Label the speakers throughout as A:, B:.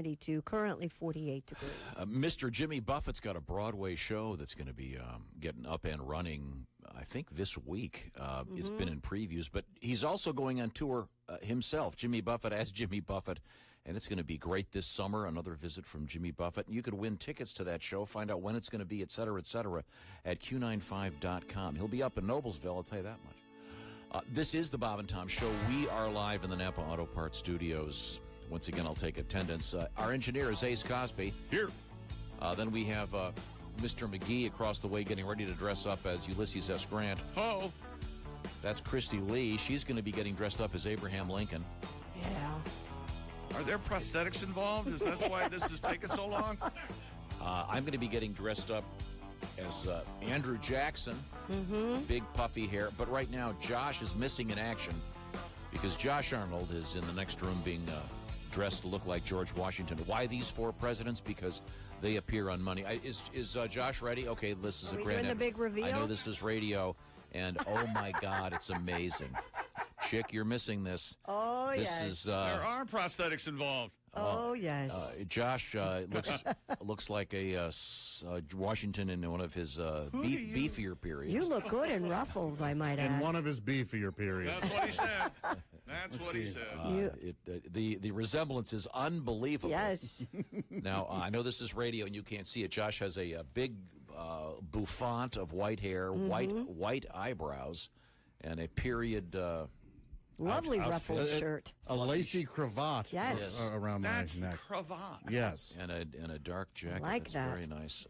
A: 72, currently 48 degrees.
B: Mr. Jimmy Buffett's got a Broadway show that's going to be getting up and running, I think, this week. It's been in previews, but he's also going on tour himself, Jimmy Buffett as Jimmy Buffett, and it's going to be great this summer, another visit from Jimmy Buffett. And you could win tickets to that show, find out when it's going to be, et cetera, at Q95.com. He'll be up in Noblesville, I'll tell you that much. This is the Bob and Tom Show. We are live in the Napa Auto Parts Studios. Once again, I'll take attendance. Our engineer is Ace Cosby.
C: Here.
B: Then we have Mr. McGee across the way getting ready to dress up as Ulysses S. Grant.
C: Oh.
B: That's Christy Lee. She's going to be getting dressed up as Abraham Lincoln.
A: Yeah.
C: Are there prosthetics involved? Is that why this is taking so long?
B: I'm going to be getting dressed up as Andrew Jackson. Big puffy hair. But right now, Josh is missing in action because Josh Arnold is in the next room being dressed to look like George Washington. Why these four presidents? Because they appear on money. Is Josh ready? Okay, this is
A: Are
B: a
A: we
B: grand.
A: doing the big reveal?
B: I know this is radio, and oh my God, it's amazing. Chick, you're missing this.
A: Oh,
B: this
A: yes.
B: is,
C: There are prosthetics involved.
A: Oh, yes.
B: Josh looks like a Washington in one of his beefier periods.
A: You look good in ruffles, I might
D: In
A: add.
D: one of his beefier periods.
C: That's what he said. That's what he said.
B: The resemblance is unbelievable.
A: Yes.
B: Now, I know this is radio and you can't see it. Josh has a big bouffant of white hair, white eyebrows, and a period...
A: Lovely
B: outfit.
A: ruffled shirt.
D: A lacy cravat
A: Yes.
D: around
C: That's
D: my
C: the
D: neck.
C: cravat.
D: Yes.
B: And a dark jacket.
A: like
B: That's
A: that.
B: very nice.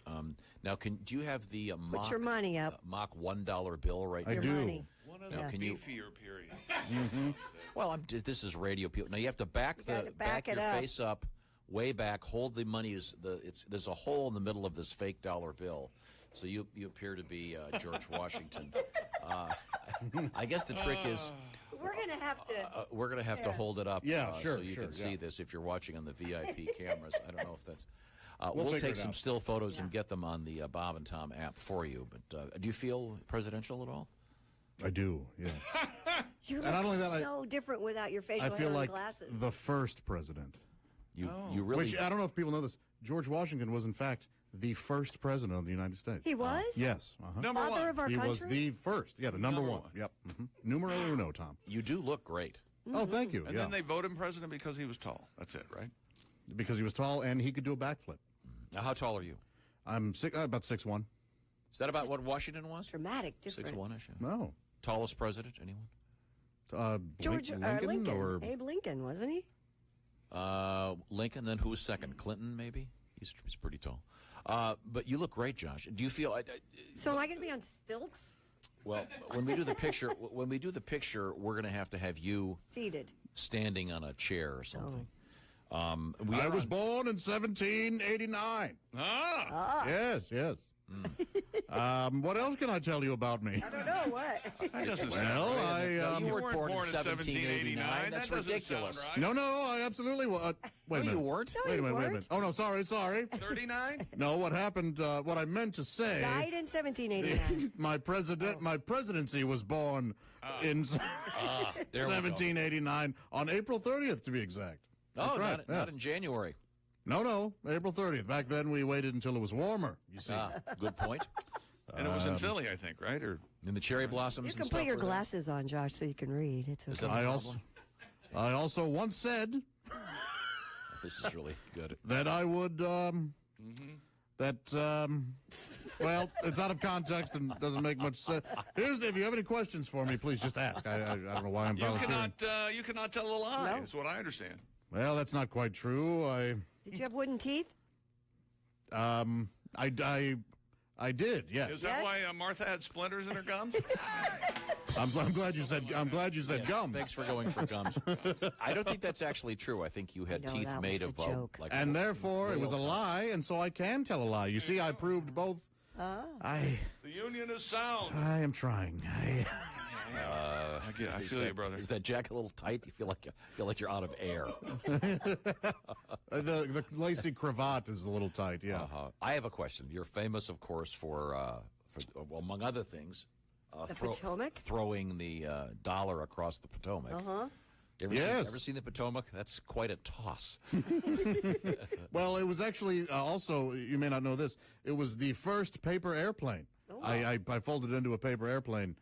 B: Now, do you have the
A: Put your money up.
B: mock $1 bill right
D: I
B: now?
D: do.
A: Money.
C: One of
B: Now,
C: the
B: can you-
C: beefier periods.
B: Well, this is radio people. Now you have to back
A: gotta back
B: your
A: it up.
B: face up, way back. Hold the money. There's a hole in the middle of this fake dollar bill, so you appear to be George Washington. I guess the trick is
A: We're going to have to...
B: we're going to have to hold it up.
D: Yeah, sure,
B: so you
D: sure,
B: can see
D: yeah.
B: this if you're watching on the VIP cameras. I don't know if that's.
D: We'll
B: We'll
D: figure
B: take
D: it
B: some
D: out.
B: still photos and get them on the Bob and Tom app for you. But do you feel presidential at all?
D: I do, yes.
A: You
D: And
A: look
D: not only that,
A: so different without your facial
D: I
A: hair
D: feel
A: and
D: like
A: glasses.
D: the first president.
B: You really.
D: Which, I don't know if people know this, George Washington was, in fact, the first president of the United States.
A: He was?
D: Yes.
C: Number
A: Father
C: one.
A: of our
D: He
A: country?
D: was the first. Yeah, the number
C: Number
D: one.
C: one.
D: Yep. Numero uno, Tom.
B: You do look great.
D: Oh, thank you.
C: And
D: yeah.
C: then they vote him president because he was tall. That's it, right?
D: Because he was tall and he could do a backflip.
B: Now, how tall are you?
D: I'm about 6'1".
B: Is that about what Washington was?
A: Dramatic difference.
B: 6'1"ish. Yeah.
D: No.
B: Tallest president? Anyone?
A: George
D: Lincoln, or
A: Abe Lincoln, wasn't he?
B: Lincoln. Then who was second? Clinton, maybe. He's pretty tall. But you look great, Josh. Do you feel?
A: So am I going to be on stilts?
B: Well, when we do the picture, we're going to have you
A: Seated.
B: standing on a chair or something.
D: I was born in 1789. Yes. What else can I tell you about me?
A: I don't know what.
C: That doesn't sound
D: Well,
C: right.
D: I
B: you weren't born in
C: 1789.
B: 1789. That's
C: That doesn't
B: ridiculous.
C: sound right.
D: No, I absolutely was. Wait a
B: No,
D: minute.
B: you weren't.
A: No,
D: Wait a
A: you
D: minute.
A: weren't.
D: Oh, no, sorry.
C: 39?
D: No, what happened, what I meant to say.
A: Died in 1789.
D: My presidency was born in
B: There we go.
D: 1789 on April 30th, to be exact.
B: Oh,
D: That's right,
B: not
D: yes.
B: in January.
D: No, April 30th. Back then, we waited until it was warmer, you see.
B: Good point.
C: And it was in Philly, I think, right? Or
B: And the cherry blossoms.
A: You
B: and
A: can
B: stuff
A: put your
B: were there?
A: glasses on, Josh, so you can read. It's okay.
D: I also once said
B: This is really good.
D: that I would, well, it's out of context and doesn't make much sense. If you have any questions for me, please just ask. I don't know why I'm volunteering.
C: you cannot tell a lie,
A: No.
C: is what I understand.
D: Well, that's not quite true.
A: Did you have wooden teeth?
D: I did, yes.
C: Is that
A: Yes.
C: why Martha had splinters in her gums?
D: I'm glad you said gums.
B: Thanks for going for gums. I don't think that's actually true. I think you had
A: No,
B: teeth
A: that
B: made
A: was
B: of
A: the joke.
B: like.
D: And therefore, it was a
B: Real
D: lie, and so I can tell a lie. You see, I proved both. I
C: The union is sound.
D: am trying.
C: I feel you, brother.
B: Is that jacket a little tight? You feel like you're out of air.
D: The lacy cravat is a little tight. Yeah.
B: I have a question. You're famous, of course, for among other things,
A: The Potomac?
B: throwing the dollar across the Potomac. Ever seen the Potomac? That's quite a toss.
D: Well, it was actually also, you may not know this, it was the first paper airplane.
A: Oh.
D: I folded it into a paper airplane,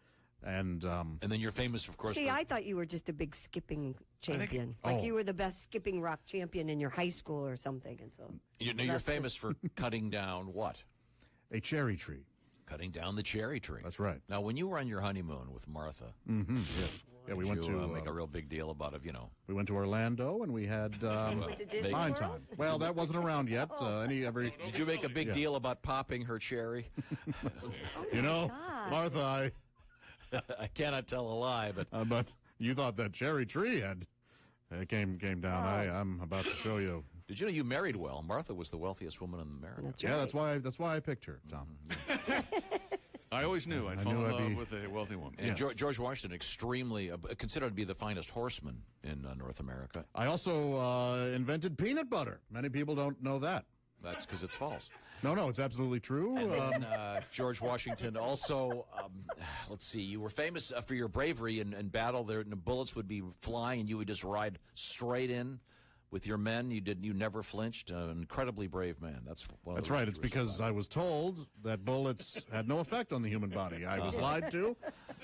D: and
B: then you're famous, of course.
A: See,
B: for,
A: I thought you were just a big skipping champion.
D: Oh.
A: Like you were the best skipping rock champion in your high school or something. And so
B: you're famous for cutting down what?
D: a cherry tree.
B: Cutting down the cherry tree.
D: That's right.
B: Now, when you were on your honeymoon with Martha,
D: Yes. Yeah, we went
B: did you
D: to
B: make a real big deal about it,
D: we went to Orlando, and we had
A: went to Disney
D: fine
A: World?
D: time. Well, that wasn't around yet.
B: Did you make a big deal about popping her cherry?
D: You know, Martha,
B: I cannot tell a lie,
D: but you thought that cherry tree had came down. I'm about to show you.
B: did you know you married well? Martha was the wealthiest woman in America.
A: That's
D: Yeah,
A: right.
D: that's why I picked her, Tom.
C: I always knew I'd fall
D: knew
C: in
D: I'd
C: love
D: be-
C: with a wealthy woman.
B: And
D: Yes.
B: George Washington, extremely considered to be the finest horseman in North America.
D: I also invented peanut butter. Many people don't know that.
B: That's because it's false.
D: No, it's absolutely true.
B: And George Washington also, let's see, you were famous for your bravery in battle. There, and the bullets would be flying, and you would just ride straight in with your men. You never flinched. An incredibly brave man. That's
D: Right. It's because I was told that bullets had no effect on the human body. I was lied to.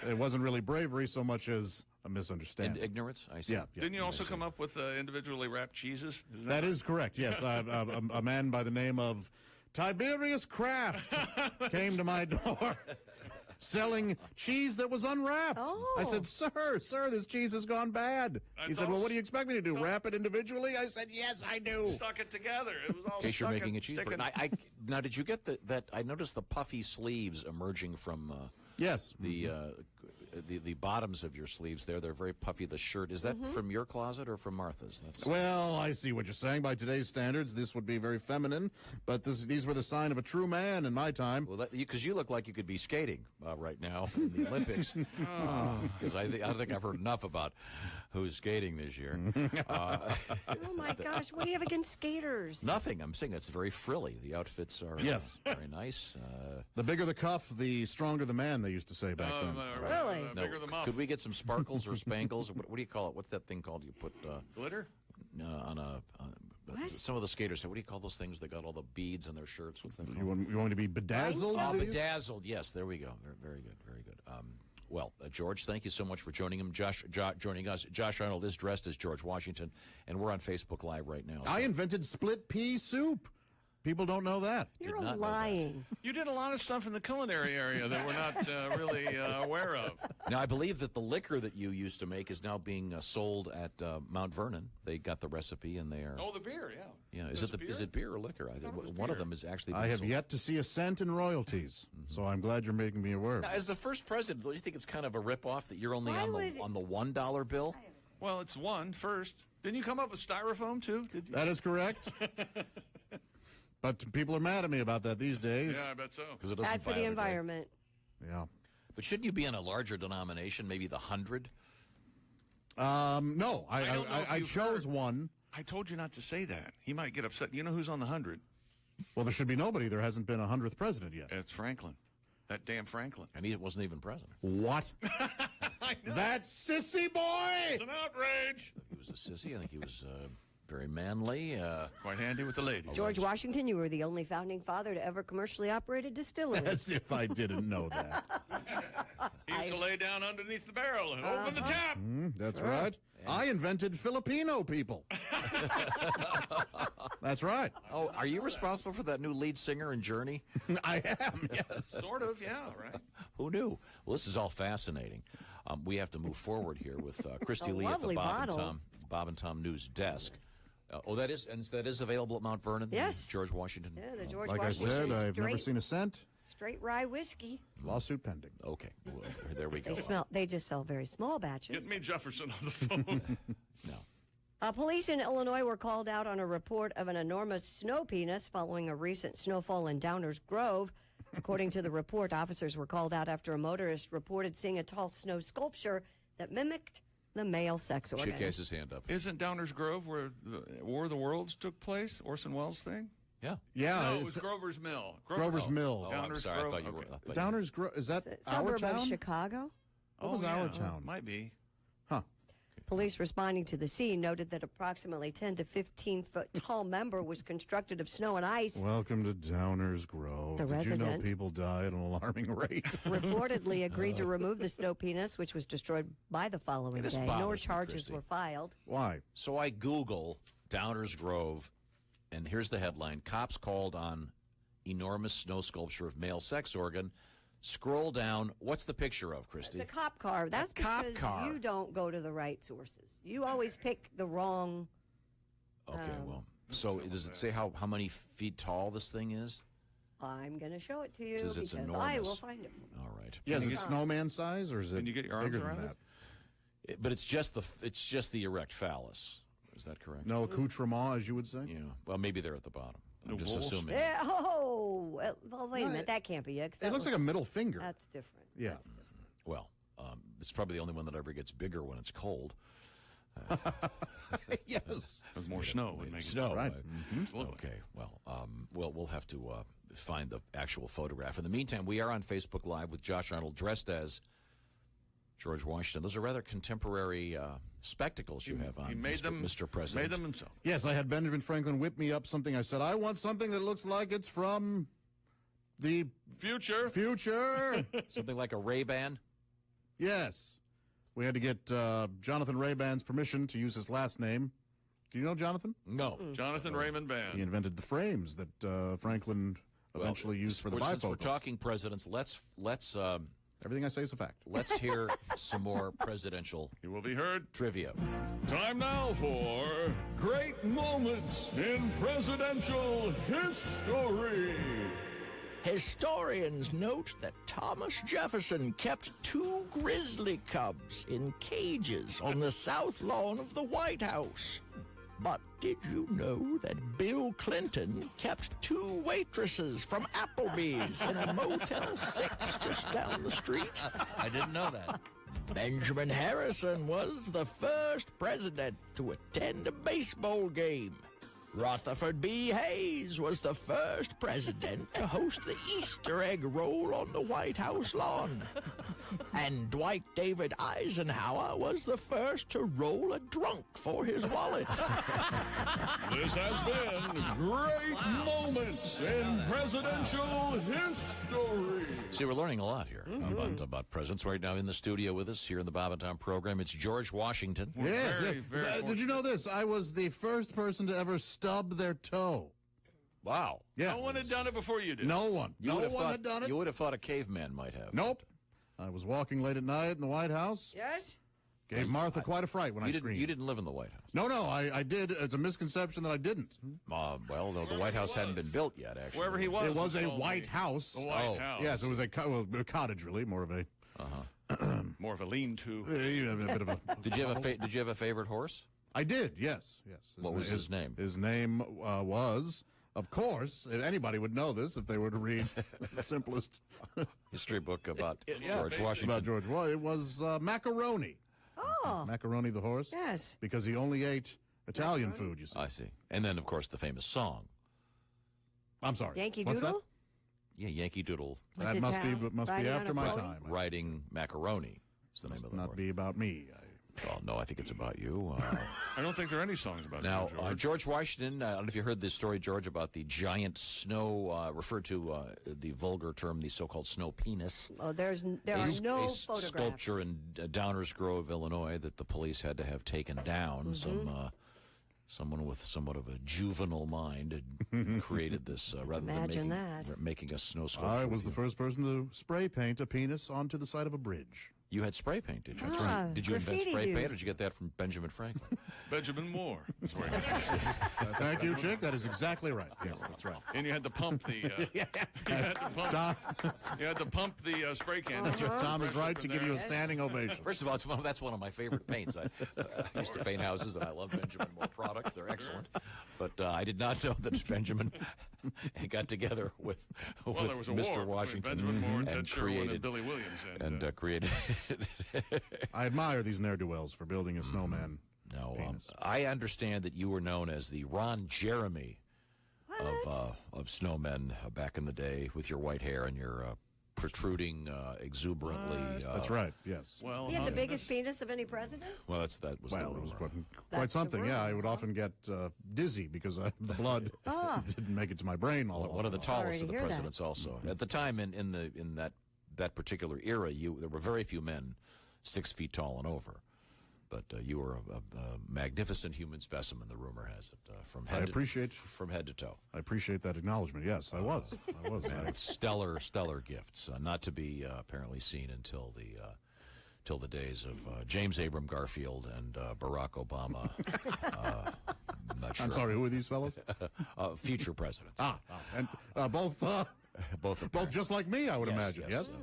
D: It wasn't really bravery so much as a misunderstanding.
B: ignorance. I see.
D: Yeah.
C: Didn't you also come up with individually wrapped cheeses? Isn't
D: That is correct. Yes, a man by the name of Tiberius Kraft came to my door selling cheese that was unwrapped.
A: Oh.
D: I said, sir, this cheese has gone bad. He said, well, what do you expect me to do, wrap it individually? I said, yes, I do.
C: stuck it together. It was all
B: In case you're
C: stuck
B: making a
C: it-
B: cheeseburger.
C: sticking-
B: Now, did you get that? I noticed the puffy sleeves emerging from
D: Yes.
B: the bottoms of your sleeves there. They're very puffy. The shirt, is that from your closet or from Martha's? That's
D: Well, I see what you're saying. By today's standards, this would be very feminine, but these were the sign of a true man in my time.
B: well, because you look like you could be skating right now in the Olympics. Because I think I've heard enough about who's skating this year.
A: Oh my gosh, what do you have against skaters?
B: Nothing. I'm saying it's very frilly. The outfits are
D: Yes.
B: very nice.
D: The bigger the cuff, the stronger the man, they used to say back then.
A: Really?
C: Bigger the muff.
B: Could we get some sparkles or spangles? What do you call it? What's that thing called? You put
C: Glitter?
B: on some of the skaters say, what do you call those things? They got all the beads on their shirts. What's that called?
D: You want me to be bedazzled?
B: Oh,
D: did you say?
B: bedazzled. Yes, there we go. Very good. Very good. Well, George, thank you so much for joining him. Joining us. Josh Arnold is dressed as George Washington, and we're on Facebook Live right now.
D: I invented split pea soup. People don't know that.
A: You're
B: not know that.
A: lying.
C: You did a lot of stuff in the culinary area that we're not really aware of.
B: Now, I believe that the liquor that you used to make is now being sold at Mount Vernon. They got the recipe, and they are.
C: Oh, the beer, yeah.
B: Yeah,
C: Is
B: it beer or liquor? I think
C: it was
B: one of
C: beer.
B: them is actually.
D: I
B: being
D: have
B: sold.
D: yet to see a cent in royalties, so I'm glad you're making me aware.
B: Now, as the first president, don't you think it's kind of a ripoff that you're only
A: Why
B: on the
A: would-
B: on the $1 bill?
C: Well, it's one first. Didn't you come up with styrofoam, too? Did you?
D: That is correct. But people are mad at me about that these days.
C: Yeah, I bet so.
B: Because it doesn't
A: Bad for the
B: biodegrade.
A: environment.
D: Yeah.
B: But shouldn't you be in a larger denomination, maybe the 100?
D: No,
C: don't know if
D: I
C: you've
D: chose
C: heard.
D: one.
C: I told you not to say that. He might get upset. You know who's on the 100?
D: Well, there should be nobody. There hasn't been a 100th president yet.
C: It's Franklin. That damn Franklin.
B: And he wasn't even president.
D: What? That sissy boy!
C: It's an outrage.
B: He was a sissy. I think he was very manly.
C: Quite handy with the ladies.
A: George Washington, you were the only founding father to ever commercially operate a distillery.
D: As if I didn't know that.
C: He used to lay down underneath the barrel and open the tap.
D: That's right. I invented Filipino people. That's right.
B: Oh, are you responsible for that new lead singer in Journey?
D: I am, yes.
C: Sort of, yeah, right.
B: Who knew? Well, this is all fascinating. We have to move forward here with Christy
A: A
B: Lee at the
A: lovely bottle.
B: Bob and Tom News desk. That is available at Mount Vernon. the
A: Yes.
B: George Washington.
A: Yeah, the George
D: Like I
A: Washington
D: said, I've
A: straight,
D: never seen a cent.
A: straight rye whiskey.
D: Lawsuit pending.
B: Okay, well, there we go.
A: They just sell very small batches.
C: Get me Jefferson on the phone.
B: No.
A: Police in Illinois were called out on a report of an enormous snow penis following a recent snowfall in Downers Grove. According to the report, officers were called out after a motorist reported seeing a tall snow sculpture that mimicked the male sex organ.
B: Chick has his hand up.
C: Isn't Downers Grove where the War of the Worlds took place? Orson Welles thing?
B: Yeah.
D: Yeah,
C: No, it
D: it's
C: was Grover's Mill.
D: Grover's Mill.
B: Oh, I'm
C: Downers
B: sorry.
C: Grove?
B: I thought you were.
C: Okay.
B: I thought you
D: Downers Grove. Is that our
A: Suburb of
D: town?
A: Chicago?
D: What was our
C: yeah,
D: town?
C: Might be.
D: Huh.
A: Police responding to the scene noted that approximately 10 to 15 foot tall member was constructed of snow and ice.
D: Welcome to Downers Grove.
A: The
D: Did you know
A: resident-
D: people die at an alarming rate?
A: Reportedly agreed to remove the snow penis, which was destroyed by the following
B: This
A: day.
B: bothers
A: No
B: me,
A: charges
B: Christy.
A: were filed.
D: Why?
B: So I Google Downers Grove, and here's the headline. Cops called on enormous snow sculpture of male sex organ. Scroll down. What's the picture of, Christy?
A: The cop car. That's
B: cop
A: because
B: car.
A: you don't go to the right sources. You always pick the wrong.
B: Okay, well, so does it say how many feet tall this thing is?
A: I'm going to show it to you
B: says
A: because
B: it's
A: I will
B: enormous.
A: find it.
B: All right.
D: Yeah, is it snowman size or is it
C: Can you get your arms
D: bigger than
C: around
D: that?
C: it?
B: But it's just the erect phallus. Is that correct?
D: No accoutrement, as you would say?
B: Yeah. Well, maybe they're at the bottom. I'm
C: No
B: just
C: balls?
B: assuming.
A: Yeah, well, wait a minute. That can't be it. 'cause
D: It looks like a middle finger.
A: That's different.
D: Yeah.
B: Well, it's probably the only one that ever gets bigger when it's cold.
D: Yes.
C: With more snow would make
B: Snow,
D: Right.
B: Okay. Well, we'll have to find the actual photograph. In the meantime, we are on Facebook Live with Josh Arnold dressed as George Washington. Those are rather contemporary spectacles you have on,
C: He made them,
B: Mr. President.
C: Made them himself.
D: Yes, I had Benjamin Franklin whip me up something. I said, I want something that looks like it's from the
C: Future.
D: future.
B: Something like a Ray-Ban.
D: Yes. We had to get Jonathan Ray-Ban's permission to use his last name. Do you know Jonathan?
B: No.
C: Jonathan Raymond
D: He
C: Band.
D: invented the frames that Franklin eventually used for the
B: Since we're
D: bifocals.
B: talking presidents, let's
D: Everything I say is a fact.
B: let's hear some more presidential
C: He will be heard.
B: trivia.
E: Time now for Great Moments in Presidential History.
F: Historians note that Thomas Jefferson kept 2 grizzly cubs in cages on the south lawn of the White House. But did you know that Bill Clinton kept 2 waitresses from Applebee's in a Motel 6 just down the street?
B: I didn't know that.
F: Benjamin Harrison was the first president to attend a baseball game. Rutherford B. Hayes was the first president to host the Easter egg roll on the White House lawn. And Dwight David Eisenhower was the first to roll a drunk for his wallet.
E: This has been Great Moments in Presidential History.
B: See, we're learning a lot here about presidents. Right now in the studio with us here in the Bob and Tom program, it's George Washington.
D: Yes.
C: very,
D: yes.
C: very
D: Did you know this? I was the first person to ever stub their toe.
B: Wow.
D: Yeah.
C: No one had done it before you did.
D: No one.
B: You
D: No
B: would have
D: one
B: thought,
D: had done it.
B: You would have thought a caveman might have.
D: Nope. I was walking late at night in the White House.
A: Yes?
D: Gave Martha quite a fright when I screamed.
B: You didn't live in the White House.
D: No, I did. It's a misconception that I didn't.
B: Well, the White House hadn't been built yet, actually.
C: Wherever he was.
D: It was a
C: told
D: White
C: me.
D: House.
C: The White House.
D: Yes, it was a cottage, really, more of a
C: More of a lean-to.
D: a bit of a.
B: Did you have a favorite horse?
D: I did. Yes.
B: What was his name?
D: His name was, of course, anybody would know this if they were to read the simplest
B: History book about George Washington.
D: about George Washington. It was Macaroni.
A: Oh,
D: Macaroni the horse.
A: yes.
D: Because he only ate Italian food. You see.
B: I see. And then, of course, the famous song.
D: I'm sorry.
A: Yankee
D: What's
A: Doodle?
B: Yeah, Yankee Doodle
A: Went
D: That
A: to
D: must
A: town,
D: be
A: riding on
D: after
A: a
D: my
A: pony?
D: time.
B: Riding Macaroni is the name of the
D: Not
B: horse.
D: be about me.
B: Oh, no, I think it's about you.
C: I don't think there are any songs about
B: Now,
C: George.
B: George Washington, I don't know if you heard this story, George, about the giant snow, referred to the vulgar term, the so-called snow penis.
A: Oh, there are no
B: a
A: photographs.
B: sculpture in Downers Grove, Illinois, that the police had to have taken down. Someone with somewhat of a juvenile mind had created this rather
A: Imagine
B: than
A: that.
B: making a snow sculpture.
D: I was the first person to spray paint a penis onto the side of a bridge.
B: You had spray paint, did you?
A: That's right.
B: Did you invent
A: Graffiti
B: spray
A: dude.
B: paint, or did you get that from Benjamin Franklin?
C: Benjamin Moore. Is where he was.
D: Thank you, Chick. That is exactly right. Yes, that's right.
C: And you had to pump the. You
D: Tom,
C: had to pump the spray can.
D: that's right. Tom is right to give you a standing ovation.
B: First of all, that's one of my favorite paints. I used to paint houses, and I love Benjamin Moore products. They're excellent. But I did not know that Benjamin got together with
C: Well, there was a
B: Mr.
C: war
B: Washington
C: between Benjamin Moore and Ted
B: and
C: Sherwin
B: created
C: and Billy Williams.
B: created.
D: I admire these ne'er-do-wells for building a snowman.
B: No,
D: penis.
B: I understand that you were known as the Ron Jeremy of snowmen back in the day, with your white hair and your protruding exuberantly.
D: That's right. Yes.
C: Well,
A: He had the biggest penis of any president?
B: Well, that was the
D: Well, it was
B: rumor.
D: quite
A: That's the
D: something. Yeah,
A: rumor,
D: I would often get dizzy because the blood didn't make it to my brain.
B: One of the
A: Sorry
B: tallest
A: to
B: of the
A: hear that.
B: presidents, also. At the time, in that particular era, there were very few men 6 feet tall and over. But you were a magnificent human specimen. The rumor has it, from head to toe.
D: I appreciate that acknowledgement. Yes, I was.
B: With stellar gifts, not to be apparently seen until the days of James Abram Garfield and Barack Obama. I'm not sure.
D: I'm sorry. Who are these fellows?
B: Future presidents.
D: And both just like me, I would imagine. Yes.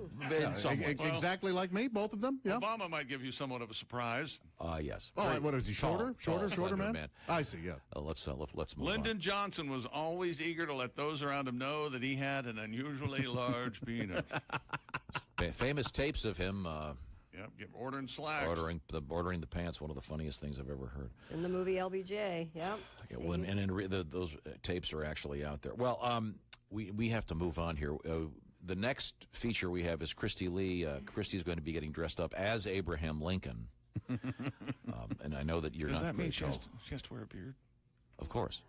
D: Exactly like me, both of them. Yeah.
C: Obama might give you somewhat of a surprise.
B: Yes.
D: Oh, what is he? Shorter
B: slender
D: man? I see. Yeah.
B: Let's move
C: Lyndon
B: on.
C: Johnson was always eager to let those around him know that he had an unusually large penis.
B: Famous tapes of him
C: Yep, ordering slacks.
B: ordering the pants. One of the funniest things I've ever heard.
A: In the movie LBJ, yep.
B: Those tapes are actually out there. Well, we have to move on here. The next feature we have is Christy Lee. Christy's going to be getting dressed up as Abraham Lincoln. And I know that you're
C: Does
B: not
C: that mean
B: very tall.
C: she has to wear a beard?
B: Of course.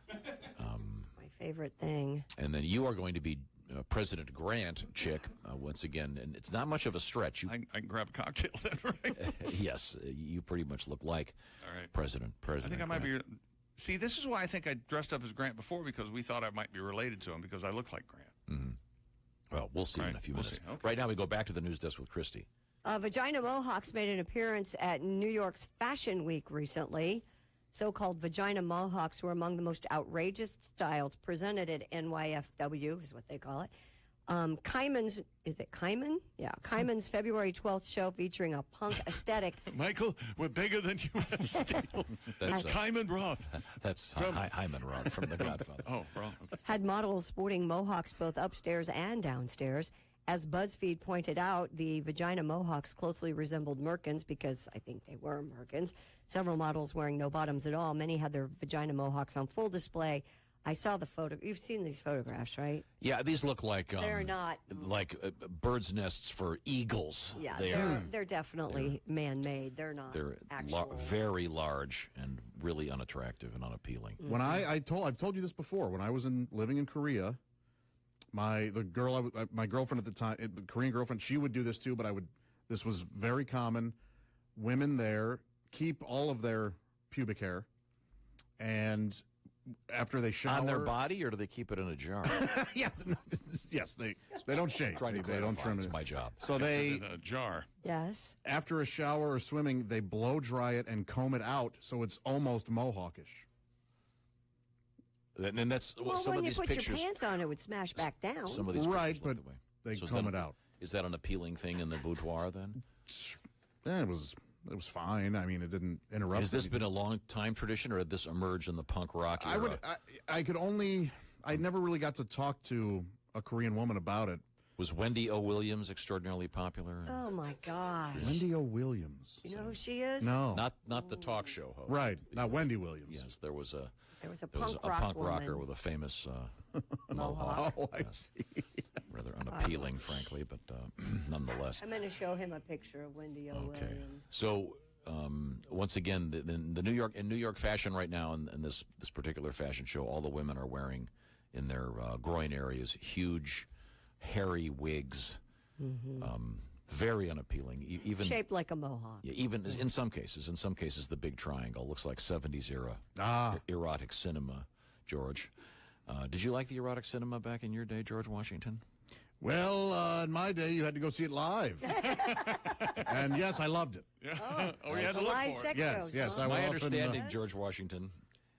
A: My favorite thing.
B: And then you are going to be President Grant, chick, once again. And it's not much of a stretch.
C: I can grab a cocktail then, right?
B: Yes, you pretty much look like
C: All right.
B: President
C: I think I might
B: Grant.
C: be... See, this is why I think I dressed up as Grant before, because we thought I might be related to him because I look like Grant.
B: Well, we'll see in
C: Right,
B: a few
C: we'll
B: minutes.
C: see. Okay.
B: Right now, we go back to the news desk with Christy.
A: Vagina mohawks made an appearance at New York's Fashion Week recently. So-called vagina mohawks were among the most outrageous styles presented at NYFW, is what they call it. Kaiman's, is it Kaiman? Yeah, Kaiman's February 12th show featuring a punk aesthetic.
C: Michael, we're bigger than U.S. Steel.
B: That's
C: Hyman Roth.
B: That's Hyman Roth from The Godfather.
C: Oh, wrong. Okay.
A: Had models sporting mohawks both upstairs and downstairs. As BuzzFeed pointed out, the vagina mohawks closely resembled merkins because I think they were merkins. Several models wearing no bottoms at all. Many had their vagina mohawks on full display. I saw the photo. You've seen these photographs, right?
B: Yeah, these look like
A: They're not.
B: like birds' nests for eagles.
A: Yeah,
B: They are.
A: they're definitely man-made. They're not
B: They're
A: actual.
B: very large and really unattractive and unappealing.
D: When I've told you this before. When I was living in Korea, my girlfriend at the time, Korean girlfriend, she would do this too. But this was very common. Women there keep all of their pubic hair, and after they shower
B: On their body, or do they keep it in a jar?
D: yeah, yes, they don't shave.
B: Trying to
D: They don't
B: clarify.
D: trim
B: It's
D: it.
B: my job.
D: So they
C: In a jar.
A: Yes.
D: after a shower or swimming, they blow dry it and comb it out so it's almost mohawkish.
B: And that's
A: Well,
B: some
A: when
B: of
A: you
B: these
A: put
B: pictures.
A: your pants on, it would smash back down.
B: Some of these
D: Right,
B: pictures look
D: but
B: that way.
D: they
B: is
D: comb
B: that-
D: it out.
B: Is that an appealing thing in the boudoir then?
D: Yeah, it was fine. I mean, it didn't interrupt.
B: Has this
D: anything.
B: been a long time tradition, or did this emerge in the punk rock era?
D: I never really got to talk to a Korean woman about it.
B: Was Wendy O. Williams extraordinarily popular?
A: Oh my gosh!
D: Wendy O. Williams.
A: You know who she is?
D: No.
B: Not the talk show host.
D: Right. Not Wendy Williams.
B: Yes, there was a
A: punk
B: rocker
A: woman.
B: with a famous mohawk.
D: Oh, I see.
B: Rather unappealing, frankly, but nonetheless.
A: I'm going to show him a picture of Wendy O.
B: Okay.
A: Williams.
B: So once again, the New York fashion right now, in this particular fashion show, all the women are wearing in their groin areas huge, hairy wigs, very unappealing. Even
A: Shaped like a mohawk.
B: yeah, even in some cases, the big triangle looks like 70s era erotic cinema. George, did you like the erotic cinema back in your day, George Washington?
D: Well, in my day, you had to go see it live. And yes, I loved it.
C: Yeah. Oh, you had to look
A: Live
C: for it.
A: sex
D: Yes,
A: shows,
D: yes,
A: huh?
D: I
B: My
D: will
B: understanding,
D: often,
B: George Washington,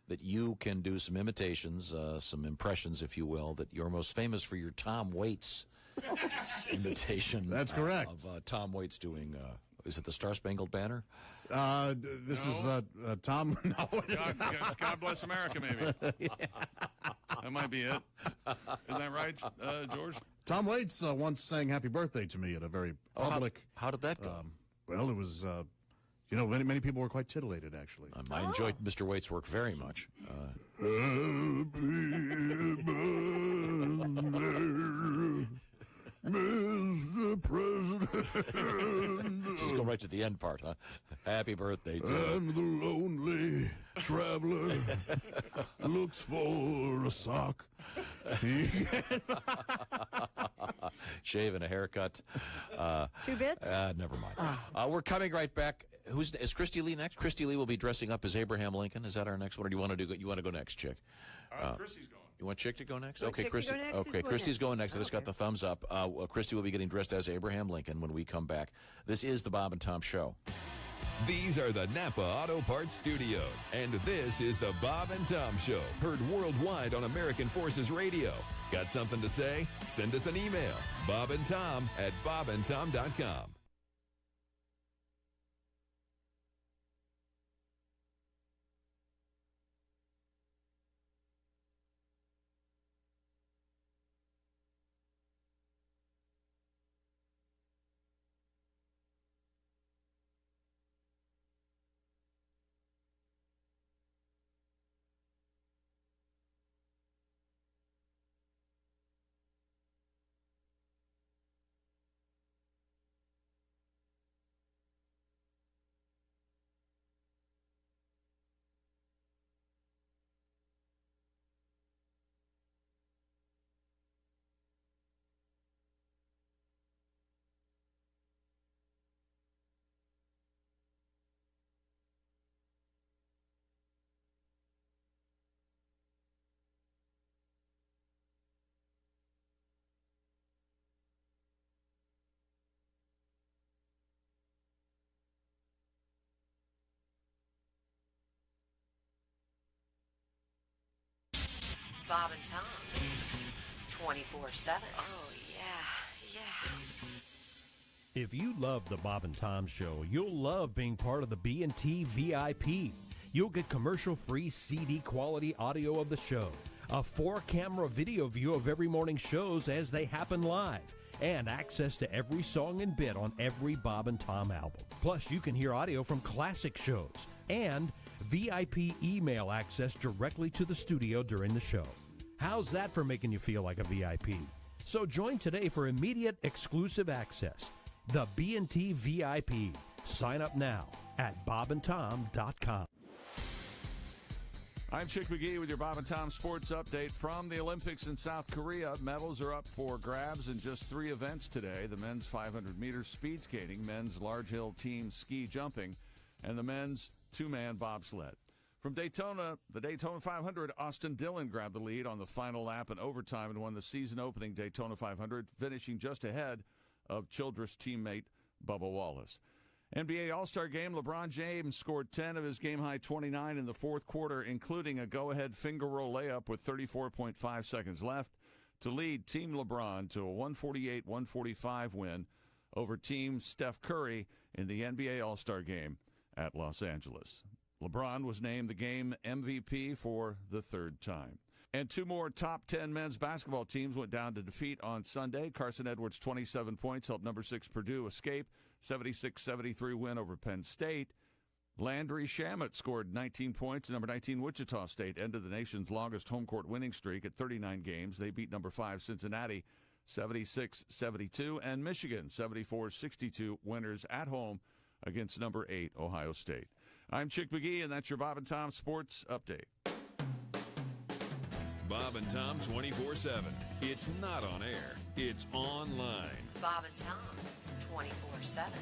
B: that you can do some imitations, some impressions, if you will, that you're most famous for your Tom Waits imitation.
D: That's correct.
B: Of Tom Waits doing, is it the Star-Spangled Banner?
D: This is Tom. No,
C: God bless America, maybe. That might be it. Isn't that right, George?
D: Tom Waits once sang "Happy Birthday" to me at a very public.
B: How did that go?
D: Well, it was. Many people were quite titillated, actually.
B: I enjoyed Mr. Waits' work very much. Just go right to the end part, huh? Happy birthday to you.
D: And the lonely traveler looks for a sock.
B: Shave and a haircut.
A: 2 bits?
B: Never mind. We're coming right back. Is Christy Lee next? Christy Lee will be dressing up as Abraham Lincoln. Is that our next one, or do you want to do? You want to go next, Chick?
C: Christy's going.
B: You want Chick to go next?
A: Want
B: Okay,
A: Chick to
B: Christy.
A: go next?
B: Okay,
A: Who's going
B: Christy's
A: next?
B: going next. I just got
A: Okay.
B: the thumbs up. Christy will be getting dressed as Abraham Lincoln when we come back. This is the Bob and Tom Show.
G: These are the Napa Auto Parts Studios, and this is the Bob and Tom Show, heard worldwide on American Forces Radio. Got something to say? Send us an email, bobandtom@bobandtom.com.
A: Bob and Tom. 24/7. Oh, yeah.
H: If you love the Bob and Tom Show, you'll love being part of the B&T VIP. You'll get commercial-free CD quality audio of the show, a 4-camera video view of every morning's shows as they happen live, and access to every song and bit on every Bob and Tom album. Plus, you can hear audio from classic shows and VIP email access directly to the studio during the show. How's that for making you feel like a VIP? So join today for immediate exclusive access. The B&T VIP. Sign up now at bobandtom.com.
C: I'm Chick McGee with your Bob and Tom Sports Update from the Olympics in South Korea. Medals are up for grabs in just 3 events today. The men's 500 meters speed skating, men's large hill team ski jumping, and the men's 2-man bobsled. From Daytona, the Daytona 500, Austin Dillon grabbed the lead on the final lap in overtime and won the season-opening Daytona 500, finishing just ahead of Childress teammate Bubba Wallace. NBA All-Star Game, LeBron James scored 10 of his game-high 29 in the fourth quarter, including a go-ahead finger roll layup with 34.5 seconds left to lead Team LeBron to a 148-145 win over Team Steph Curry in the NBA All-Star Game at Los Angeles. LeBron was named the game MVP for the 3rd time. And 2 more top 10 men's basketball teams went down to defeat on Sunday. Carson Edwards' 27 points helped number 6 Purdue escape 76-73 win over Penn State. Landry Shamet scored 19 points. Number 19 Wichita State ended the nation's longest home court winning streak at 39 games. They beat number 5 Cincinnati 76-72 and Michigan 74-62 winners at home against number 8 Ohio State. I'm Chick McGee, and that's your Bob and Tom Sports Update.
G: Bob and Tom 24/7. It's not on air. It's online.
A: Bob and Tom. 24/7.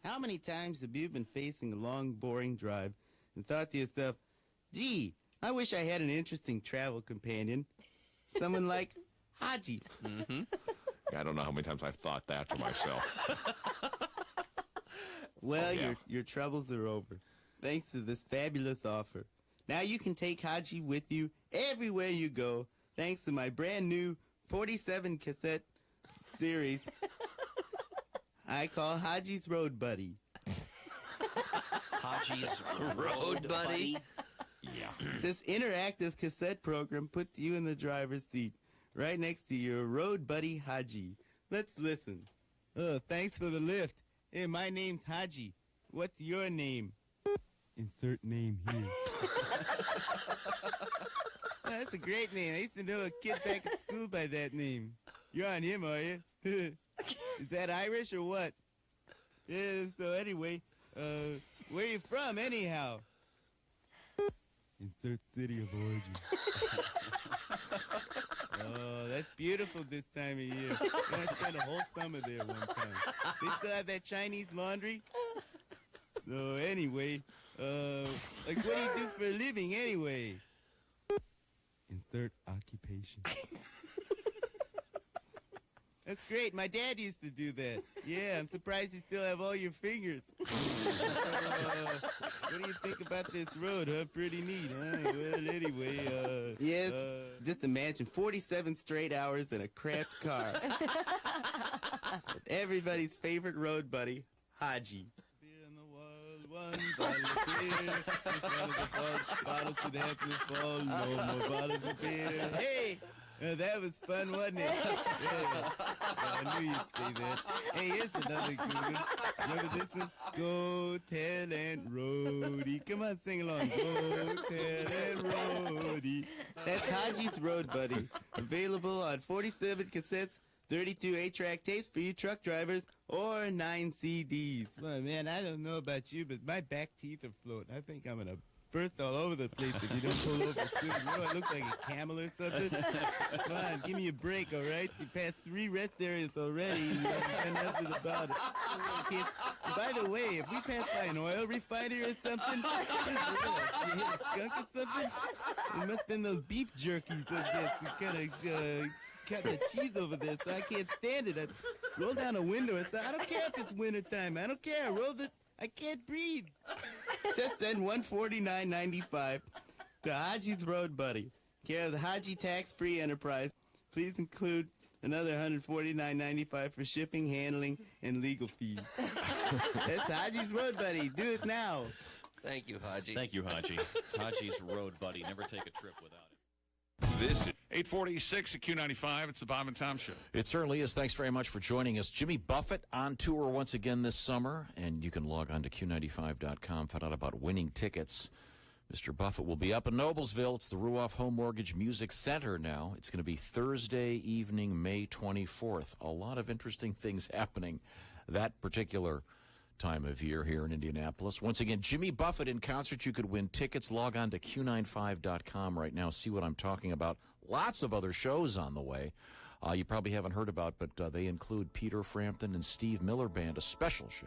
I: How many times have you been facing a long, boring drive and thought to yourself, gee, I wish I had an interesting travel companion? Someone like Haji.
J: I don't know how many times I've thought that to myself.
I: Well,
J: yeah.
I: your troubles are over, thanks to this fabulous offer. Now you can take Haji with you everywhere you go, thanks to my brand new 47 cassette series I call Haji's Road Buddy.
F: Haji's Road Buddy.
J: Yeah.
I: This interactive cassette program puts you in the driver's seat, right next to your road buddy Haji. Let's listen. Thanks for the lift. Hey, my name's Haji. What's your name? Insert name here. That's a great name. I used to know a kid back at school by that name. You're on him, are you? Is that Irish or what? Yeah, so anyway, where you from anyhow? Insert city of origin. Oh, that's beautiful this time of year. I spent a whole summer there one time. They still have that Chinese laundry? So anyway, like what do you do for a living anyway? Insert occupation. That's great. My dad used to do that. Yeah, I'm surprised you still have all your fingers. What do you think about this road, huh? Pretty neat, huh? Well, anyway, yes. Just imagine 47 straight hours in a cramped car. Everybody's favorite road buddy, Haji. One bottle of beer. One of the bottles should have to fall. No more bottles of beer. Hey! That was fun, wasn't it? Yeah. I knew you'd say that. Hey, here's another good one. Remember this one? Go tell Aunt Rhody. Come on, sing along. Go tell Aunt Rhody. That's Haji's Road Buddy. Available on 47 cassettes, 32 8-track tapes for you truck drivers, or 9 CDs. Well, man, I don't know about you, but my back teeth are floating. I think I'm going to burst all over the place if you don't pull over soon. You know, I look like a camel or something. Come on, give me a break, all right? You passed 3 rest areas already, and you haven't done nothing about it. By the way, if we pass by an oil refinery or something, you hit a skunk or something, it must have been those beef jerkies I guess. We kind of cut the cheese over there, so I can't stand it. I roll down a window and say, I don't care if it's wintertime. I don't care. I can't breathe. Just send $149.95 to Haji's Road Buddy, care of the Haji Tax-Free Enterprise. Please include another $149.95 for shipping, handling, and legal fees. That's Haji's Road Buddy. Do it now.
K: Thank you, Haji.
L: Thank you, Haji. Haji's Road Buddy. Never take a trip without it.
B: This is
C: 846 at Q95. It's the Bob and Tom Show.
B: It certainly is. Thanks very much for joining us. Jimmy Buffett on tour once again this summer, and you can log on to Q95.com, find out about winning tickets. Mr. Buffett will be up in Noblesville. It's the Ruoff Home Mortgage Music Center now. It's going to be Thursday evening, May 24th. A lot of interesting things happening that particular time of year here in Indianapolis. Once again, Jimmy Buffett in concert. You could win tickets. Log on to Q95.com right now. See what I'm talking about. Lots of other shows on the way you probably haven't heard about, but they include Peter Frampton and Steve Miller Band, a special show.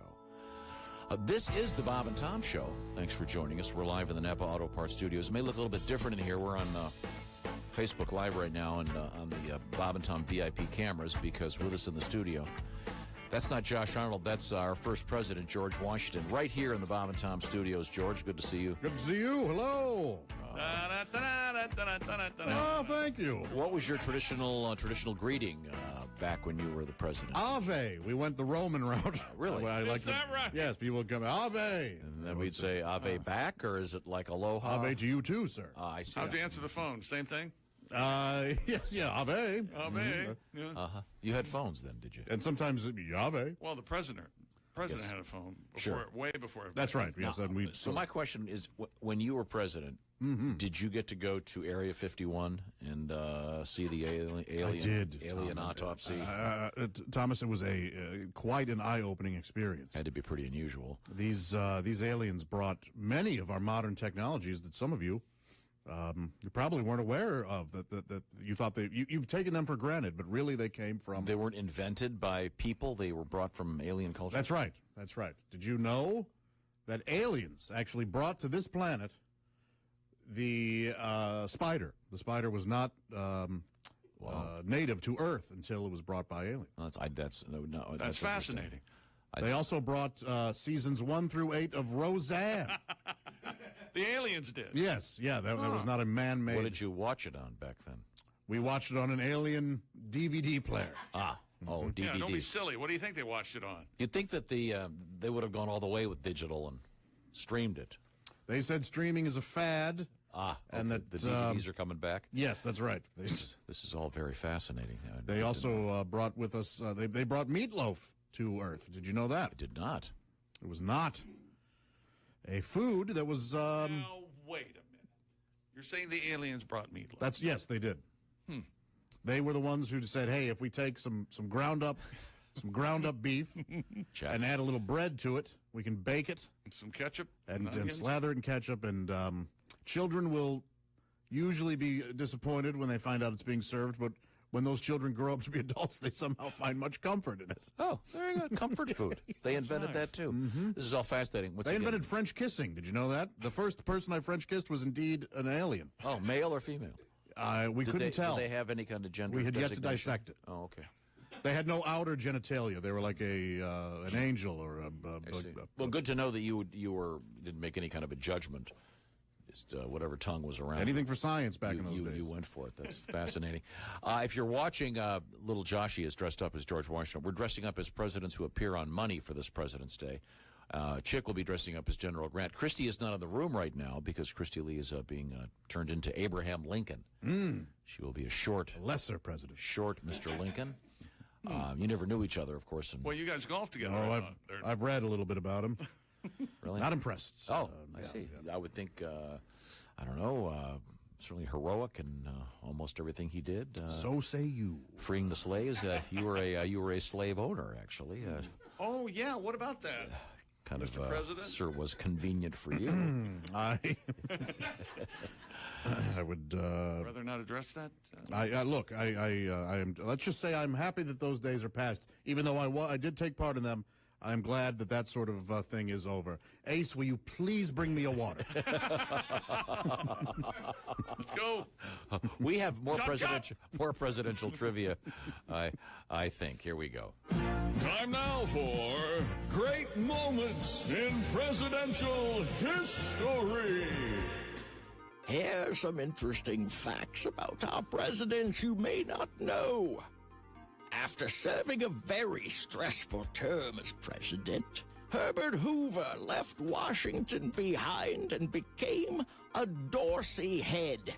B: This is the Bob and Tom Show. Thanks for joining us. We're live in the Napa Auto Parts Studios. It may look a little bit different in here. We're on Facebook Live right now and on the Bob and Tom VIP cameras, because with us in the studio, that's not Josh Arnold. That's our first president, George Washington, right here in the Bob and Tom Studios. George, good to see you.
D: Good to see you. Hello. Oh, thank you.
B: What was your traditional greeting back when you were the president?
D: Ave. We went the Roman route.
B: Really?
C: Is that right?
D: Yes, people would come, Ave.
B: And then we'd say Ave back, or is it like aloha?
D: Ave to you too, sir.
B: I see.
C: How'd you answer the phone? Same thing?
D: Yes, yeah, Ave.
C: Ave. Yeah.
B: You had phones then, did you?
D: And sometimes it'd be Ave.
C: Well, the president
B: Yes.
C: had a phone before,
B: Sure.
C: way before.
D: That's right. Yes, and we.
B: So my question is, when you were president, did you get to go to Area 51 and see the alien autopsy?
D: Thomas, it was quite an eye-opening experience.
B: Had to be pretty unusual.
D: These aliens brought many of our modern technologies that some of you probably weren't aware of. That you thought you've taken them for granted, but really they came from.
B: They weren't invented by people. They were brought from alien culture.
D: That's right. That's right. Did you know that aliens actually brought to this planet the spider? The spider was not native to Earth until it was brought by aliens.
C: That's fascinating.
D: They also brought seasons 1 through 8 of Roseanne.
C: The aliens did.
D: Yes, yeah, that was not a man-made.
B: What did you watch it on back then?
D: We watched it on an alien DVD player.
B: DVD.
C: Yeah, don't be silly. What do you think they watched it on?
B: You'd think that they would have gone all the way with digital and streamed it.
D: They said streaming is a fad.
B: And that the DVDs are coming back?
D: Yes, that's right.
B: This is all very fascinating.
D: They also brought with us, they brought meatloaf to Earth. Did you know that?
B: I did not.
D: It was not a food that was...
C: Now, wait a minute. You're saying the aliens brought meatloaf?
D: Yes, they did. They were the ones who said, hey, if we take some ground up some ground up beef, and add a little bread to it. We can bake it.
C: And some ketchup.
D: And slather it in ketchup. And children will usually be disappointed when they find out it's being served, but when those children grow up to be adults, they somehow find much comfort in it.
B: Oh, very good. Comfort food. They invented that, too. This is all fascinating.
D: They invented French kissing. Did you know that? The first person I French kissed was indeed an alien.
B: Oh, male or female?
D: We couldn't tell.
B: Did they have any kind of gender
D: We had yet to
B: designation?
D: dissect it.
B: Oh, okay.
D: They had no outer genitalia. They were like an angel or a
B: well, good to know that you didn't make any kind of a judgment. Just whatever tongue was around.
D: Anything for science back in those days.
B: You went for it. That's fascinating. If you're watching, little Joshy is dressed up as George Washington. We're dressing up as presidents who appear on money for this President's Day. Chick will be dressing up as General Grant. Christy is not in the room right now because Christy Lee is being turned into Abraham Lincoln. She will be a
D: lesser president.
B: Short Mr. Lincoln. You never knew each other, of course.
C: Well, you guys golf together.
D: Oh, I've read a little bit about him.
B: Really?
D: Not impressed.
B: I see. Yeah. I would think, I don't know, certainly heroic and almost everything he did.
D: So say you.
B: Freeing the slaves. You were a slave owner, actually.
C: Oh yeah. What about that?
B: Kind
C: Mr.
B: of,
C: President?
B: sir, was convenient for you.
D: I would
C: rather not address that.
D: Look. I am. Let's just say I'm happy that those days are past. Even though I did take part in them, I'm glad that sort of thing is over. Ace, will you please bring me a water?
C: Let's go.
B: We have more presidential trivia. I think. Here we go.
E: Time now for Great Moments in Presidential History.
F: Here are some interesting facts about our presidents you may not know. After serving a very stressful term as president, Herbert Hoover left Washington behind and became a Dorsey head,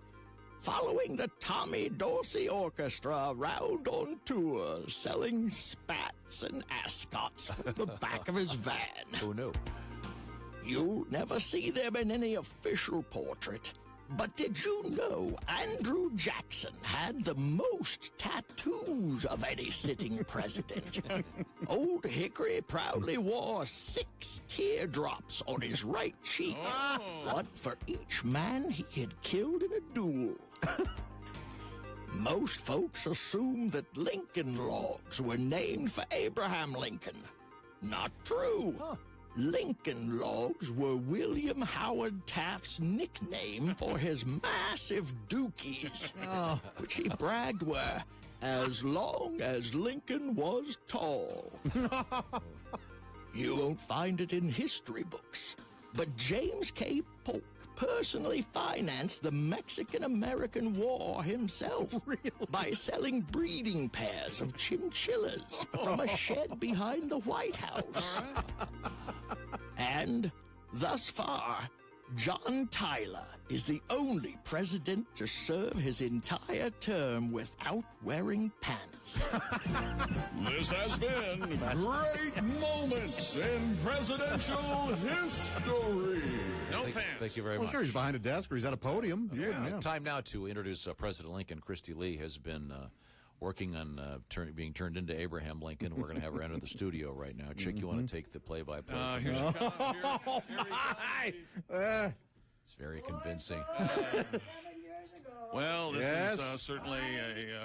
F: following the Tommy Dorsey Orchestra around on tour, selling spats and ascots from the back of his van.
B: Who knew?
F: You'll never see them in any official portrait. But did you know Andrew Jackson had the most tattoos of any sitting president? Old Hickory proudly wore 6 teardrops on his right cheek, one for each man he had killed in a duel. Most folks assume that Lincoln Logs were named for Abraham Lincoln. Not true. Lincoln Logs were William Howard Taft's nickname for his massive dookies, which he bragged were as long as Lincoln was tall. You won't find it in history books, but James K. Polk personally financed the Mexican-American War himself by selling breeding pairs of chinchillas from a shed behind the White House. And thus far, John Tyler is the only president to serve his entire term without wearing pants.
E: This has been Great Moments in Presidential History.
C: No pants.
B: Thank you very
D: Well,
B: much.
D: sure, he's behind a desk or he's at a podium. Yeah.
B: Time now to introduce President Lincoln. Christy Lee has been working on being turned into Abraham Lincoln. We're going to have her enter the studio right now. Chick, you want to take the play-by-play?
C: Here she comes. Here
B: It's very convincing.
C: Well, this
D: Yes.
C: is certainly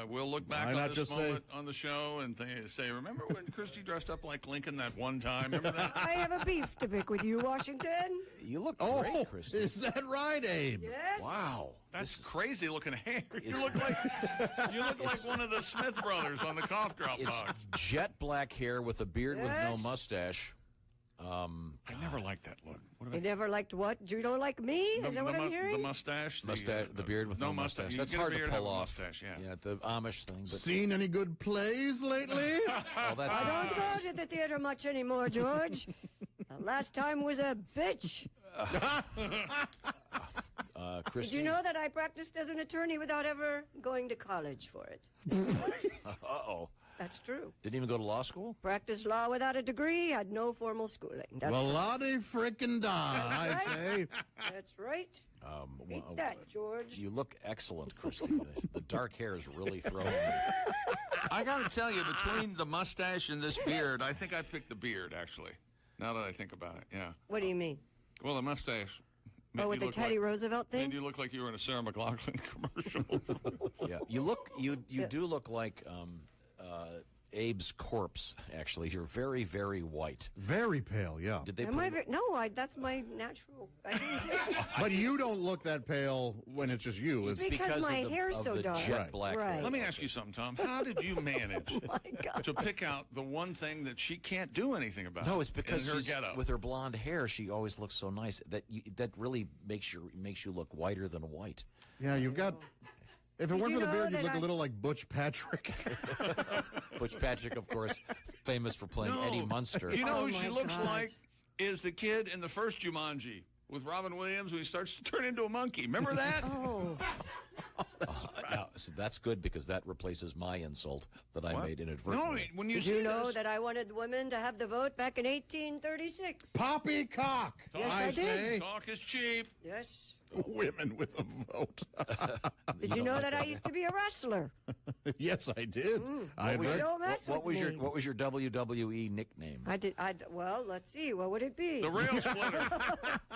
C: we'll look back
D: Why
C: on
D: not
C: this
D: just
C: moment on the show and say, remember when Christy dressed up like Lincoln that one time? Remember that?
A: I have a beef to pick with you, Washington.
B: You look
D: Oh,
B: great, Christy.
D: is that right, Abe?
A: Yes.
B: Wow.
C: That's crazy looking hair. You
B: It's-
C: look like one of the Smith brothers on the cough drop
B: It's
C: box.
B: jet black hair with a beard with no
A: Yes.
B: mustache.
C: I never liked that look. What
A: You never liked what? You don't like me? Is that what I'm
C: The
A: hearing?
C: mustache.
B: The beard with no mustache.
C: You
B: That's
C: get a
B: hard to
C: beard,
B: pull
C: have a
B: off.
C: Mustache, yeah.
B: The Amish thing. But,
D: Seen any good plays lately?
B: oh, that's
A: I don't go to the theater much anymore, George. The last time was a bitch.
B: Christy.
A: Did you know that I practiced as an attorney without ever going to college for it?
B: Uh-oh.
A: That's true.
B: Didn't even go to law school?
A: Practiced law without a degree, had no formal schooling. That's,
D: Well, Lottie frickin' da, I say.
A: that's right. Beat that, George.
B: You look excellent, Christy. The dark hair is really throwing me.
C: I got to tell you, between the mustache and this beard, I think I picked the beard, actually, now that I think about it, yeah.
A: What do you mean?
C: Well, the mustache.
A: Oh, with the Teddy Roosevelt thing?
C: Made you look like you were in a Sarah McLachlan commercial.
B: Yeah, you do look like Abe's corpse. Actually, you're very, very white.
D: Very pale, yeah.
B: Did they?
A: That's my natural.
D: But you don't look that pale when it's just you.
A: It's because my hair's
B: of
A: so
B: the
A: dark.
B: jet black
A: Right.
B: hair.
C: Let me ask you something, Tom. How did you manage to pick out the one thing that she can't do anything about?
B: No, it's because
C: in her
B: she's,
C: getup?
B: with her blonde hair, she always looks so nice. That really makes you look whiter than white.
D: Yeah, you've got. If it
A: Did
D: weren't
A: you
D: for the
A: know
D: beard, you'd
A: that
D: look
A: I-
D: a little like Butch Patrick.
B: Butch Patrick, of course, famous for playing Eddie Munster.
C: You know
A: Oh
C: who she
A: my
C: looks
A: gosh.
C: like is the kid in the first Jumanji with Robin Williams when he starts to turn into a monkey. Remember that?
A: Oh,
B: So that's good because that replaces my insult that I
C: What?
B: made
C: No,
B: inadvertently.
C: when you
A: did
C: see
A: you know
C: this,
A: that I wanted women to have the vote back in 1836?
D: Poppycock,
A: Yes,
D: I
A: I did.
D: say.
C: talk is cheap.
A: Yes.
D: Women with a vote.
A: Did you know that I used to be a wrestler?
D: Yes, I did. I've
A: was
D: read-
A: your- Don't mess
B: What
A: with
B: was your
A: me.
B: What was your WWE nickname?
A: Well, let's see. What would it be?
C: The rail splitter.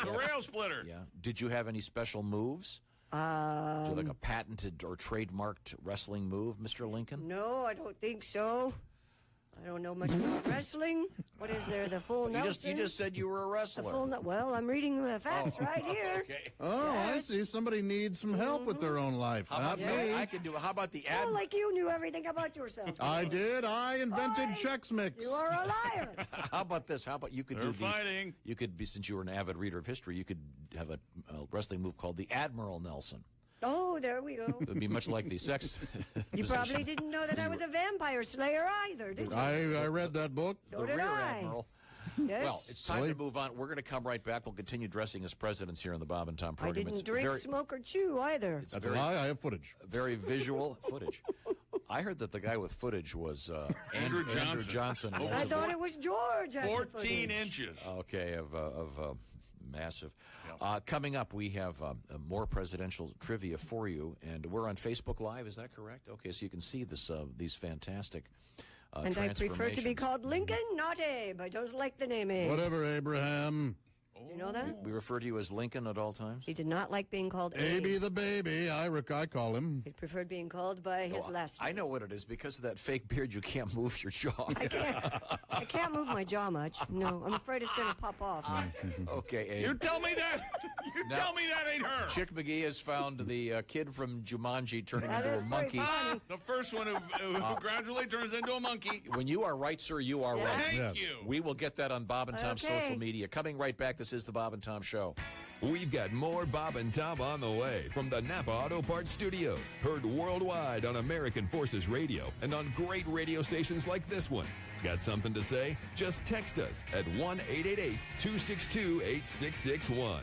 C: The rail splitter.
B: Yeah. Did you have any special moves? Did you like a patented or trademarked wrestling move, Mr. Lincoln?
A: No, I don't think so. I don't know much about wrestling. What is there? The full
B: You
A: Nelson?
B: just said you were a
A: The
B: wrestler.
A: full. Well, I'm reading the facts right here.
B: Okay.
D: Oh, I
A: Yes.
D: see. Somebody needs some help with their own life.
B: How
D: Not
B: about
D: me.
B: I can do it. How about the ad?
A: Oh, like you knew everything about yourself.
D: I did. I invented
A: Boy,
D: Chex Mix.
A: You are a liar.
B: How about this? How about you could
C: They're
B: do the?
C: fighting.
B: You could be, since you were an avid reader of history, you could have a wrestling move called the Admiral Nelson.
A: Oh, there we go.
B: It would be much like the sex.
A: You
B: position.
A: probably didn't know that I was a vampire slayer either, did you?
D: I read that book.
A: So
B: The
A: did
B: rear
A: I.
B: admiral.
A: Yes.
B: Well, it's time
D: Silly.
B: to move on. We're going to come right back. We'll continue dressing as presidents here on the Bob and Tom
A: I
B: program.
A: didn't drink,
B: very,
A: smoke, or chew either.
B: it's
D: That's
B: very,
D: a lie. I have footage.
B: very visual footage. I heard that the guy with footage was
C: Andrew
B: Andrew Johnson.
C: Oh,
A: I thought it was George. had the
C: 14
A: footage.
C: inches.
B: Okay, of massive. Coming up, we have more presidential trivia for you, and we're on Facebook Live. Is that correct? Okay, so you can see this these fantastic
A: And I prefer to be
B: transformations.
A: called Lincoln, not Abe. I don't like the name Abe.
D: Whatever, Abraham.
A: Do you know that?
B: We refer to you as Lincoln at all times.
A: He did not like being called Abe.
D: Abe the baby. I call him.
A: He preferred being called by his last name.
B: I know what it is. Because of that fake beard, you can't move your jaw.
A: I can't move my jaw much. No, I'm afraid it's going to pop off.
B: Okay, Abe.
C: You tell me that. You
B: Now-
C: tell me that ain't her.
B: Chick McGee has found the kid from Jumanji turning
A: That
B: into
A: is
B: a
A: pretty
B: monkey.
A: funny.
C: The first one who gradually turns into a monkey.
B: When you are right, sir, you are
A: Yeah.
B: right.
C: Thank
D: Yeah.
C: you.
B: We will get that on Bob and Tom's
A: Okay.
B: social media. Coming right back, this is the Bob and Tom Show.
G: We've got more Bob and Tom on the way from the Napa Auto Parts Studios. Heard worldwide on American Forces Radio and on great radio stations like this one. Got something to say? Just text us at 1-888-262-8661.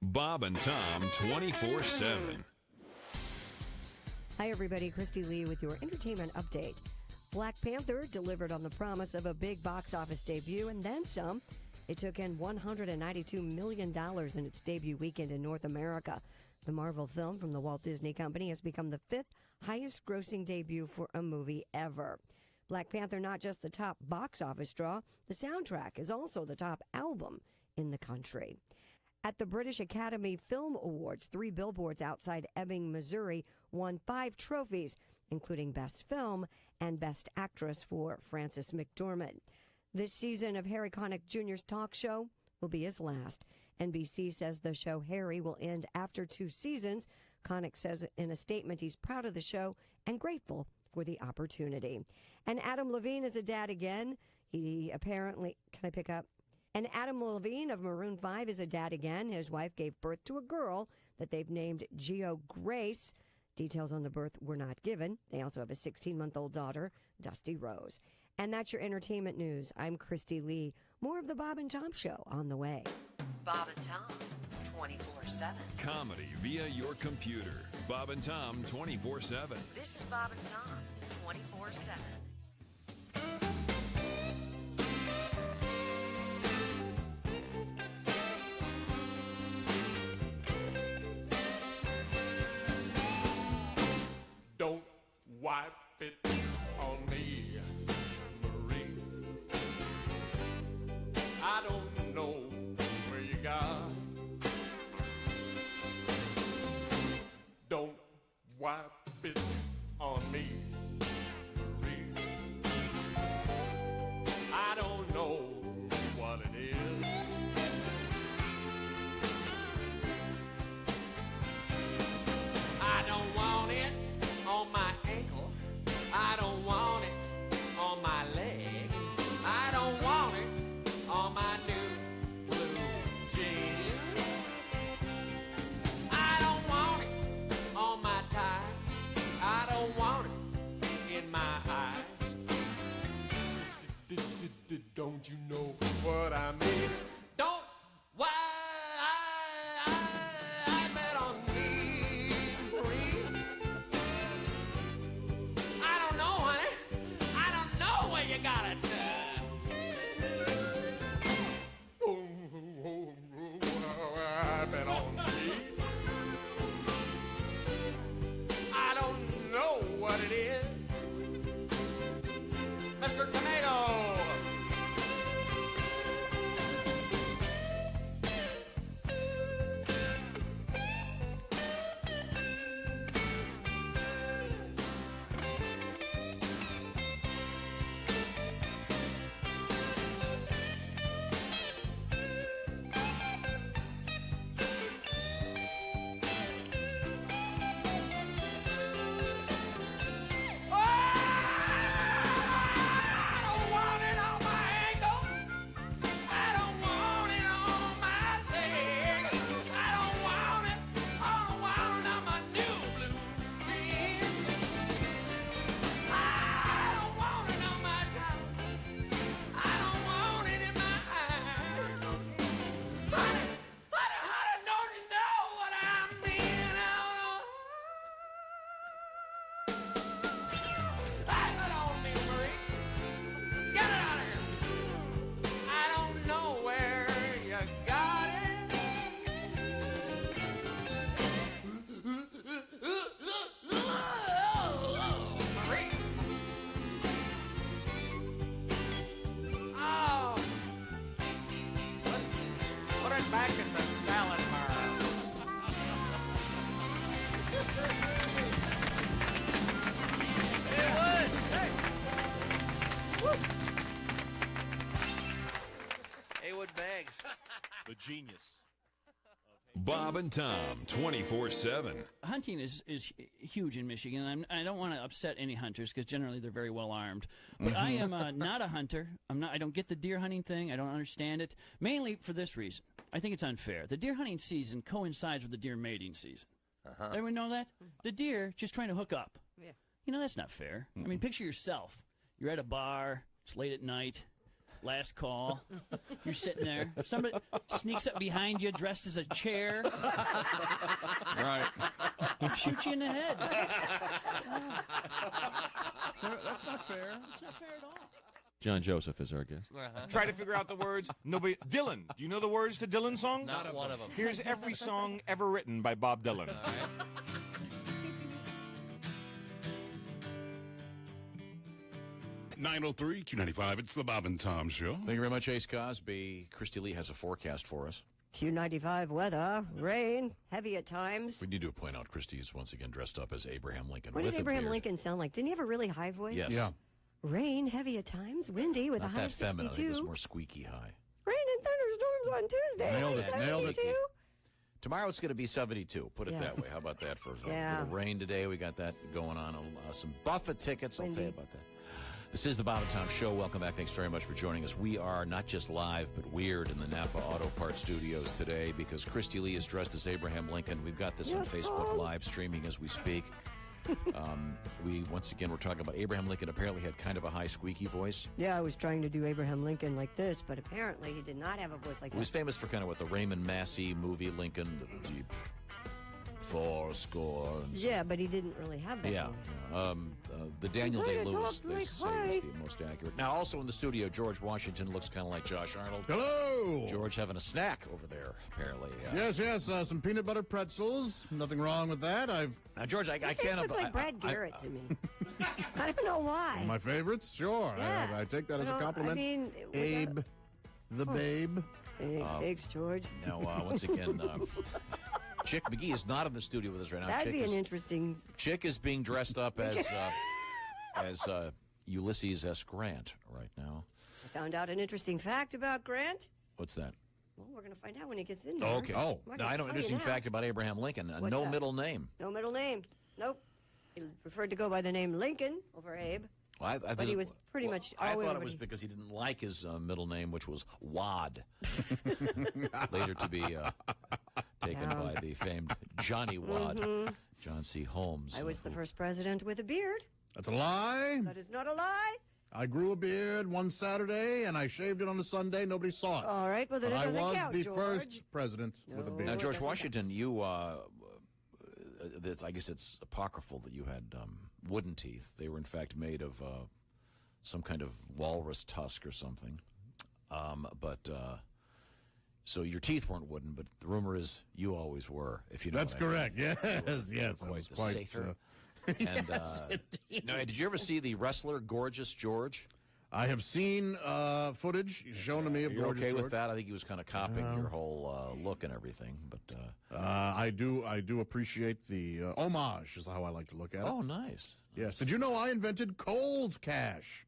G: Bob and Tom 24/7.
A: Hi, everybody. Christy Lee with your entertainment update. Black Panther delivered on the promise of a big box office debut and then some. It took in $192 million in its debut weekend in North America. The Marvel film from the Walt Disney Company has become the fifth highest grossing debut for a movie ever. Black Panther, not just the top box office draw, the soundtrack is also the top album in the country. At the British Academy Film Awards, 3 billboards outside Ebbing, Missouri won 5 trophies, including Best Film and Best Actress for Frances McDormand. This season of Harry Connick Jr.'s talk show will be his last. NBC says the show Harry will end after 2 seasons. Connick says in a statement he's proud of the show and grateful for the opportunity. And Adam Levine is a dad again. He apparently, can I pick up? And Adam Levine of Maroon 5 is a dad again. His wife gave birth to a girl that they've named Geo Grace. Details on the birth were not given. They also have a 16-month-old daughter, Dusty Rose. And that's your entertainment news. I'm Christy Lee. More of the Bob and Tom Show on the way. Bob and Tom, 24/7.
G: Comedy via your computer. Bob and Tom 24/7.
A: This is Bob and Tom, 24/7.
E: Don't wipe it on me, Marie. I don't know where you got. Don't wipe it on me, Marie. I don't know what it is. I don't want it on my ankle. I don't want it on my leg. I don't want it on my new blue jeans. I don't want it on my tie. I don't want it in my eye. Don't you know what I mean? Don't why I bet on me, Marie. I don't know, honey. I don't know where you got it. I bet on me. I don't know what it is. Mr. Tomato. Back in the salad bar. Hey, Wood! Hey! Woo! Haywood Bags.
L: The genius.
G: Bob and Tom 24/7.
K: Hunting is huge in Michigan. I don't want to upset any hunters because generally they're very well armed. But I am not a hunter. I don't get the deer hunting thing. I don't understand it. Mainly for this reason. I think it's unfair. The deer hunting season coincides with the deer mating season. Everyone know that? The deer just trying to hook up.
A: Yeah.
K: You know, that's not fair. I mean, picture yourself. You're at a bar. It's late at night. Last call. You're sitting there. Somebody sneaks up behind you dressed as a chair.
C: Right.
K: Shoot you in the head. That's not fair. That's not fair at all.
J: John Joseph is our guest.
M: Try to figure out the words. Nobody. Dylan. Do you know the words to Dylan songs?
L: Not one of them.
M: Here's every song ever written by Bob Dylan.
N: 903 Q95. It's the Bob and Tom Show.
B: Thank you very much, Ace Cosby. Christy Lee has a forecast for us.
A: Q95 weather, rain, heavy at times.
B: We need to point out Christy is once again dressed up as Abraham Lincoln.
A: What
B: with
A: did
B: a
A: Abraham
B: beard.
A: Lincoln sound like? Didn't he have a really high voice?
B: Yes.
D: Yeah.
A: Rain, heavy at times, windy with
B: Not
A: a high
B: that
A: of
B: feminine. I think
A: 62.
B: it was more squeaky high.
A: Rain and thunderstorms on Tuesday.
D: Nailed it, nailed it.
A: 72.
B: Tomorrow it's going to be 72. Put it
A: Yes.
B: that way. How about that for
A: Yeah.
B: a little rain today? We got that going on. Some Buffett tickets. I'll tell you
A: Windy.
B: about that. This is the Bob and Tom Show. Welcome back. Thanks very much for joining us. We are not just live, but weird in the Napa Auto Parts studios today because Christy Lee is dressed as Abraham Lincoln. We've got this on
A: Yes,
B: Facebook
A: Tom.
B: Live streaming as we speak. Once again, we're talking about Abraham Lincoln apparently had kind of a high squeaky voice.
A: Yeah, I was trying to do Abraham Lincoln like this, but apparently he did not have a voice like
B: He was
A: that.
B: famous for kind of what the Raymond Massey movie, Lincoln, the deep fourscore. And
A: Yeah, but he didn't really have that
B: Yeah.
A: voice.
B: The Daniel
A: Why
B: Day
A: to
B: Lewis,
A: talk
B: they
A: like
B: say,
A: hi?
B: was the most accurate. Now, also in the studio, George Washington looks kind of like Josh Arnold.
D: Hello.
B: George having a snack over there, apparently.
D: Yes, some peanut butter pretzels. Nothing wrong with that.
B: Now, George, I
A: Your face
B: can't.
A: looks like Brad Garrett to me. I don't know why.
D: My favorites? Sure.
A: Yeah.
D: I take that as a
A: No, I
D: compliment.
A: mean,
D: Abe, the babe.
A: Thanks, George.
B: Now, once again, Chick McGee is not in the studio with us right now.
A: That'd
B: Chick
A: be
B: is,
A: an interesting.
B: Chick is being dressed up as Ulysses S. Grant right now.
A: I found out an interesting fact about Grant.
B: What's that?
A: Well, we're going to find out when he gets in there.
B: Okay.
A: I'm not
B: Now,
A: gonna
B: I know an
A: tell you
B: interesting
A: now.
B: fact about Abraham Lincoln.
A: What's
B: No
A: that?
B: middle name.
A: No middle name. Nope. He preferred to go by the name Lincoln over Abe.
B: Well, I
A: But
B: think-
A: he was pretty much
B: I
A: always
B: thought it
A: what
B: was
A: he-
B: because he didn't like his middle name, which was Wad. Later to be taken
A: Yeah.
B: by the famed Johnny Wad, John C. Holmes.
A: I was the first president with a beard.
D: That's a lie.
A: That is not a lie.
D: I grew a beard one Saturday and I shaved it on a Sunday. Nobody saw it.
A: All right, well, then
D: but
A: it
D: I
A: doesn't
D: was
A: count,
D: the
A: George.
D: first president with a beard.
B: Now, George
A: doesn't
B: Washington, you, I guess it's apocryphal that you had wooden teeth. They were, in fact, made of some kind of walrus tusk or something. So your teeth weren't wooden, but the rumor is you always were, if you know
D: That's
B: what I mean.
D: correct. Yes, yes. I
B: Quite
D: was
B: the
D: quite.
B: satyr. And, now, did you ever see the wrestler Gorgeous George?
D: I have seen footage shown to me of
B: You're
D: Gorgeous
B: okay
D: George.
B: with that? I think he was kind of copying your whole look and everything. But
D: I do appreciate the homage, is how I like to look at it.
B: oh, nice.
D: Yes. Did you know I invented Kohl's Cash?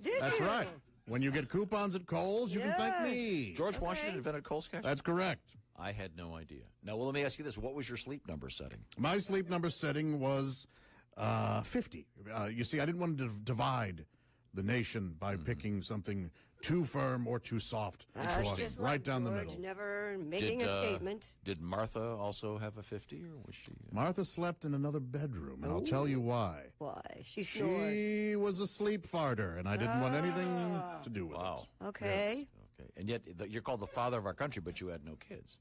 A: Did
D: That's
A: you?
D: right. When you get coupons at Kohl's, you can thank
A: Yes.
D: me.
B: George Washington invented Kohl's Cash?
D: That's correct.
B: I had no idea. Now, well, let me ask you this: what was your sleep number setting?
D: My sleep number setting was 50. You see, I didn't want to divide the nation by picking something too firm or too soft.
A: That's just like
D: right down the
A: George,
D: middle.
A: never making a statement.
B: Did Martha also have a 50, or was she?
D: Martha slept in another bedroom, and I'll tell you why.
A: Why? She snored.
D: She was a sleep farter, and I didn't want anything to do with
B: Wow.
A: Okay.
B: Okay. And yet, you're called the father of our country, but you had no kids.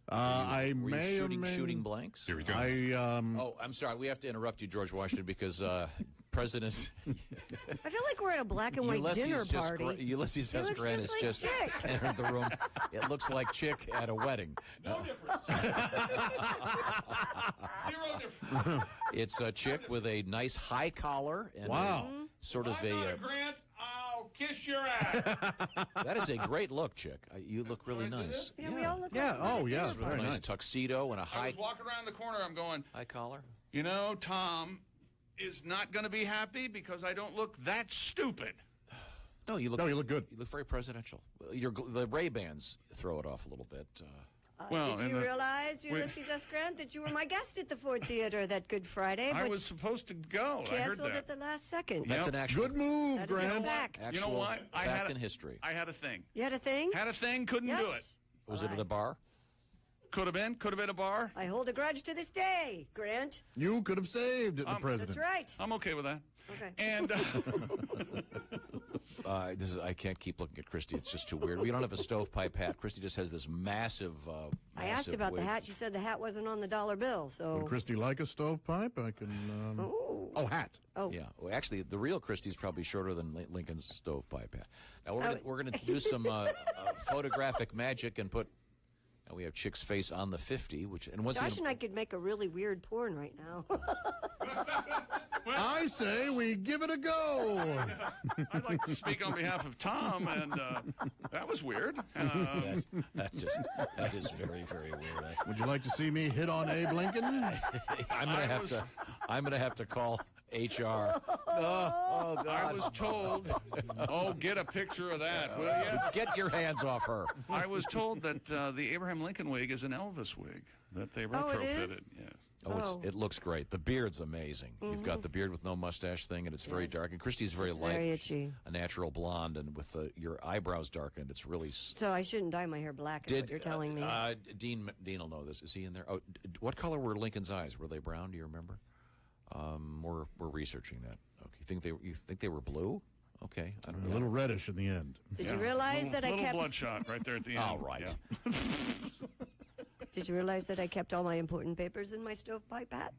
D: it. I
B: Were
D: may
B: you
D: or may...
B: shooting blanks?
N: Here he comes.
B: Oh, I'm sorry. We have to interrupt you, George Washington, because President
A: I feel like we're at a black and white
B: Ulysses
A: dinner
B: just
A: party.
B: Ulysses
A: He
B: S.
A: looks
B: Grant
A: just
B: has
A: like
B: just
A: Chick.
B: entered the room. It looks like Chick at a wedding.
M: No difference. Zero difference.
B: It's a Chick with a nice high collar and
D: Wow.
B: sort
M: I'm
B: of
M: not
B: a.
M: a Grant. I'll kiss your ass.
B: That is a great look, Chick. You look really
M: Can I do
B: nice.
A: Yeah, we all look
D: Yeah,
A: like
D: oh,
A: that.
D: yeah,
B: With a
D: very
B: nice
D: nice.
B: tuxedo and a
M: I
B: high
M: was walking around the corner. I'm going,
B: collar.
M: you know, Tom is not going to be happy because I don't look that stupid.
B: No, you look.
D: No, you look good.
B: You look very presidential. The Ray-Bans throw it off a little bit.
M: Well,
A: Did
M: and
A: you
M: the-
A: realize, Ulysses S. Grant, that you were my guest at the Ford Theater that Good Friday,
M: I
A: but
M: was supposed to go. I heard
A: canceled
M: that.
A: at the last second?
B: That's an actual
D: Good move,
A: That is a
D: Grant.
A: fact.
B: actual
M: You know what? I
B: fact
M: had
B: in history.
M: I had a thing.
A: You had a thing?
M: Had a thing, couldn't do it.
A: Yes.
B: Was it at a bar?
M: Could have been a bar.
A: I hold a grudge to this day, Grant.
D: You could have saved the president.
A: That's right.
M: I'm okay with that.
A: Okay.
M: And
B: I can't keep looking at Christy. It's just too weird. We don't have a stovepipe hat. Christy just has this massive.
A: I asked
B: massive
A: about the
B: wig.
A: hat. She said the hat wasn't on the dollar bill. So.
D: Would Christy like a stovepipe? I can. Oh, hat.
A: Oh.
B: Yeah. Well, actually, the real Christie's probably shorter than Lincoln's stovepipe hat. Now
A: Oh.
B: we're gonna do some photographic magic and put And we have Chick's face on the 50, and once
A: Josh and I could make a really weird porn right now.
D: I say we give it a go.
M: I'd like to speak on behalf of Tom, and that was weird.
B: that is very, very weird.
D: Would you like to see me hit on Abe Lincoln?
B: I'm gonna have to call HR. Oh God!
M: I was told. Oh, get a picture of that, will you?
B: Get your hands off her.
M: I was told that the Abraham Lincoln wig is an Elvis wig that they retrofitted. Yeah.
B: It looks great. The beard's amazing. You've got the beard with no mustache thing, and it's very dark. And Christy's very light,
A: very itchy.
B: A natural blonde, and with your eyebrows darkened, it's really.
A: So I shouldn't dye my hair black. Is what you're telling me?
B: Dean will know this. Is he in there? Oh, what color were Lincoln's eyes? Were they brown? Do you remember? We're researching that. Okay, you think they were blue? Okay, I don't know.
D: A little reddish in the end.
A: Did you realize that I kept
M: bloodshot right there at the end?
B: All right.
M: Yeah.
A: Did you realize that I kept all my important papers in my stovepipe hat?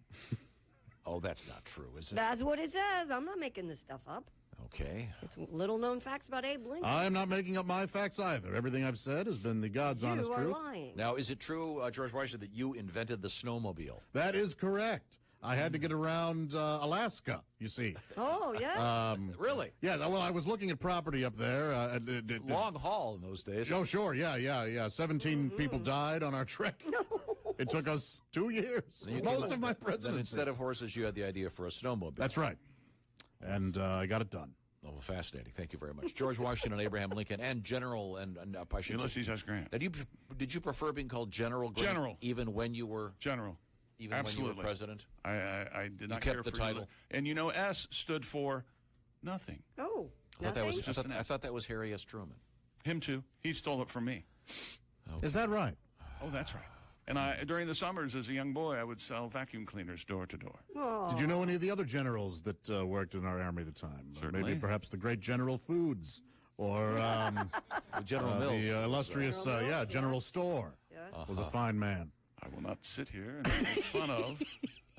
B: Oh, that's not true, is it?
A: That's what it says. I'm not making this stuff up.
B: Okay.
A: It's little-known facts about Abe Lincoln.
D: I'm not making up my facts either. Everything I've said has been the God's honest truth.
A: You are lying.
B: Now, is it true, George Washington, that you invented the snowmobile?
D: That is correct. I had to get around Alaska, you see.
A: Oh, yes.
B: Really?
D: Yeah, well, I was looking at property up there.
B: Long haul in those days.
D: Oh, sure, yeah. 17 people died on our trek. It took us 2 years. Most of my presidency.
B: Then instead of horses, you had the idea for a snowmobile.
D: That's right. And I got it done.
B: Oh, fascinating. Thank you very much. George Washington, Abraham Lincoln, and General, and I should
M: Ulysses S. Grant.
B: Now, did you prefer being called General Grant?
M: General.
B: Even when you were...
M: General.
B: Even
M: Absolutely.
B: when you were president?
M: I did not
B: kept
M: care
B: the
M: for
B: title.
M: And you know, S stood for nothing.
A: Oh,
B: I thought that was Harry S. Truman.
M: Him too. He stole it from me.
D: Okay. Is that right?
M: Oh, that's right. And during the summers as a young boy, I would sell vacuum cleaners door to door.
A: Oh.
D: Did you know any of the other generals that worked in our army at the time?
M: Certainly.
D: Maybe perhaps the great General Foods or
B: General Mills.
D: The illustrious General Store.
A: Yes.
D: Was a fine man.
M: I will not sit here and be made fun of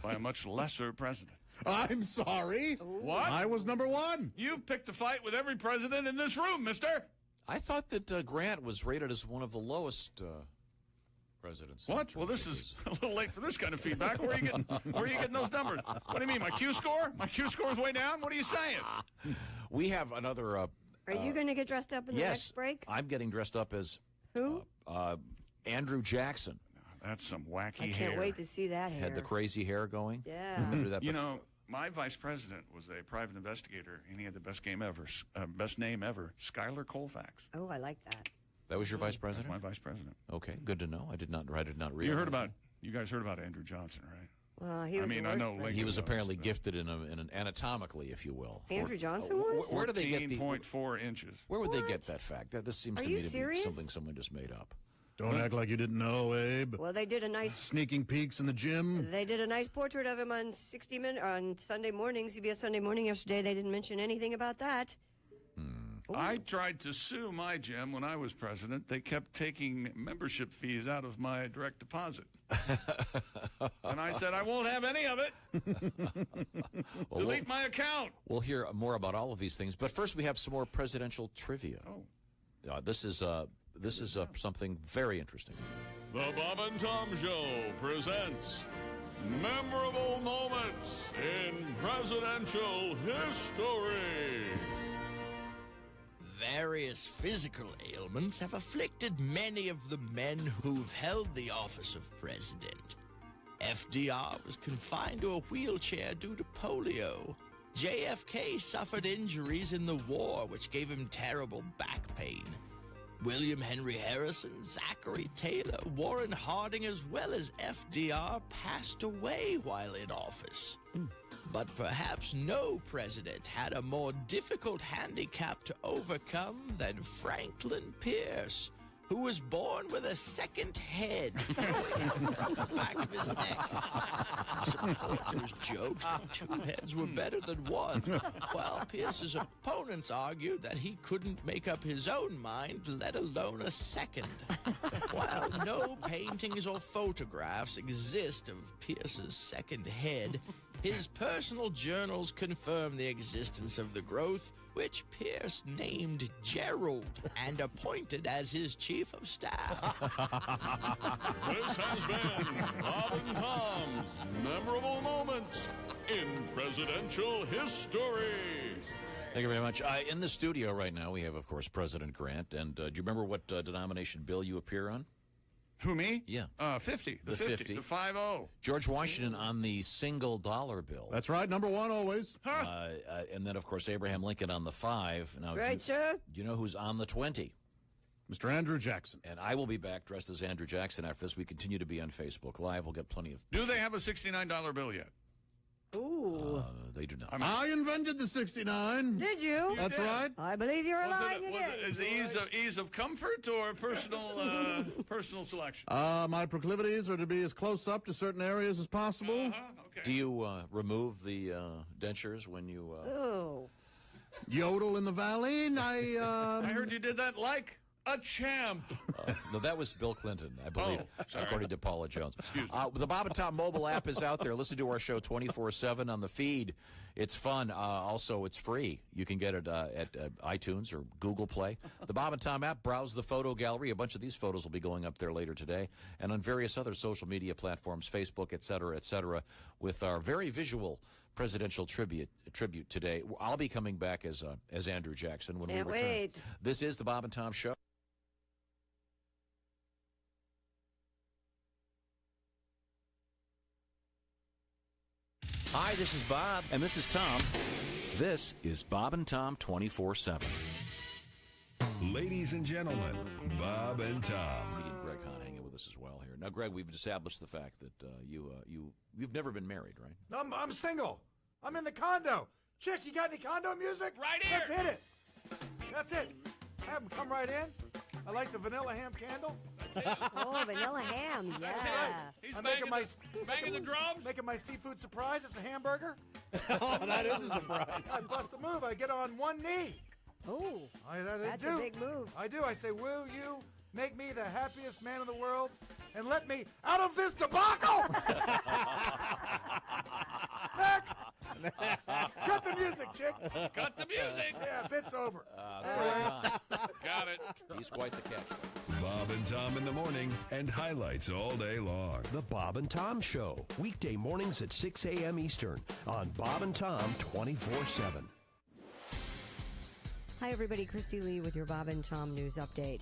M: by a much lesser president.
D: I'm sorry.
M: What?
D: I was number one.
M: You've picked a fight with every president in this room, mister.
B: I thought that Grant was rated as one of the lowest presidents.
M: What? Well, this is a little late for this kind of feedback. Where are you getting those numbers? What do you mean, my Q score? My Q score is way down? What are you saying?
B: We have another...
A: Are you going to get dressed up in the next break?
B: I'm getting dressed up as...
A: Who?
B: Andrew Jackson.
M: That's some wacky
A: I
M: hair.
A: can't wait to see that hair.
B: Had the crazy hair going.
A: Yeah.
B: Remember that?
M: You know, my vice president was a private investigator, and he had the best name ever, Schuyler Colfax.
A: Oh, I like that.
B: That was your vice president?
M: My vice president.
B: Okay, good to know. I did not read.
M: You guys heard about Andrew Johnson, right?
A: Well, he was
M: I know Lincoln
B: he was
M: knows,
B: apparently gifted in an anatomically, if you will.
A: Andrew Johnson was?
B: Where do they get the
M: 14.4 inches?
B: Where would they get that fact? This seems to me to be something someone just made up.
D: Don't act like you didn't know, Abe.
A: Well, they did a nice
D: sneaking peeks in the gym.
A: They did a nice portrait of him on 60 Minutes on Sunday morning, CBS Sunday Morning yesterday. They didn't mention anything about that.
M: I tried to sue my gym when I was president. They kept taking membership fees out of my direct deposit. And I said, I won't have any of it. Delete my account.
B: We'll hear more about all of these things. But first, we have some more presidential trivia.
M: Oh.
B: This is something very interesting.
C: The Bob and Tom Show presents Memorable Moments in Presidential History.
F: Various physical ailments have afflicted many of the men who've held the office of president. FDR was confined to a wheelchair due to polio. JFK suffered injuries in the war, which gave him terrible back pain. William Henry Harrison, Zachary Taylor, Warren Harding, as well as FDR passed away while in office. But perhaps no president had a more difficult handicap to overcome than Franklin Pierce, who was born with a second head growing from the back of his neck. Supporters joked that two heads were better than one, while Pierce's opponents argued that he couldn't make up his own mind, let alone a second. While no paintings or photographs exist of Pierce's second head, His personal journals confirm the existence of the growth, which Pierce named Gerald and appointed as his chief of staff.
N: This has been Bob and Tom's Memorable Moments in Presidential History.
B: Thank you very much. In the studio right now, we have, of course, President Grant. And do you remember what denomination bill you appear on?
M: Who, me?
B: Yeah.
M: 50.
B: The 50.
M: The 50.
B: George Washington on the single dollar bill.
D: That's right, number one always.
B: And then, of course, Abraham Lincoln on the 5. Now,
A: Right, sir?
B: Do you know who's on the 20?
D: Mr. Andrew Jackson.
B: And I will be back dressed as Andrew Jackson after this. We continue to be on Facebook Live. We'll get plenty of...
M: Do they have a $69 bill yet?
A: Ooh.
B: They do not.
D: I invented the 69.
A: Did you?
D: That's right.
A: I believe you're lying
M: Was
A: again.
M: it ease of comfort or personal selection?
D: My proclivities are to be as close up to certain areas as possible.
M: Okay.
B: Do you remove the dentures when you...
A: Oh.
D: Yodel in the valley.
M: I heard you did that like a champ.
B: No, that was Bill Clinton, I believe,
M: sorry.
B: according to Paula Jones. The Bob and Tom mobile app is out there. Listen to our show 24/7 on the feed. It's fun. Also, it's free. You can get it at iTunes or Google Play. The Bob and Tom app, browse the photo gallery. A bunch of these photos will be going up there later today. And on various other social media platforms, Facebook, et cetera, with our very visual presidential tribute today. I'll be coming back as Andrew Jackson when
A: Can't
B: we return.
A: wait.
B: This is the Bob and Tom Show. Hi, this is Bob. And this is Tom. This is Bob and Tom 24/7.
G: Ladies and gentlemen, Bob and Tom.
B: Comedian Greg Hahn hanging with us as well here. Now, Greg, we've established the fact that you've never been married, right?
O: I'm single. I'm in the condo. Chick, you got any condo music?
E: Right here.
O: Let's hit it. That's it. Have them come right in. I like the vanilla ham candle.
A: Oh, vanilla ham, yeah.
E: He's
O: I'm
E: banging,
O: making
E: banging the drums.
O: Making my seafood surprise. It's a hamburger.
D: Oh, that is a surprise.
O: I bust a move. I get on one knee.
A: Oh,
O: I
A: that's
O: do.
A: a big move.
O: I do. I say, will you make me the happiest man in the world and let me out of this debacle? Next. Cut the music, chick.
E: Cut the music.
O: Yeah, bit's over.
E: Got it.
B: He's quite the catch.
G: Bob and Tom in the morning and highlights all day long.
H: The Bob and Tom Show, weekday mornings at 6 a.m. Eastern on Bob and Tom 24/7.
A: Hi, everybody. Christy Lee with your Bob and Tom News Update.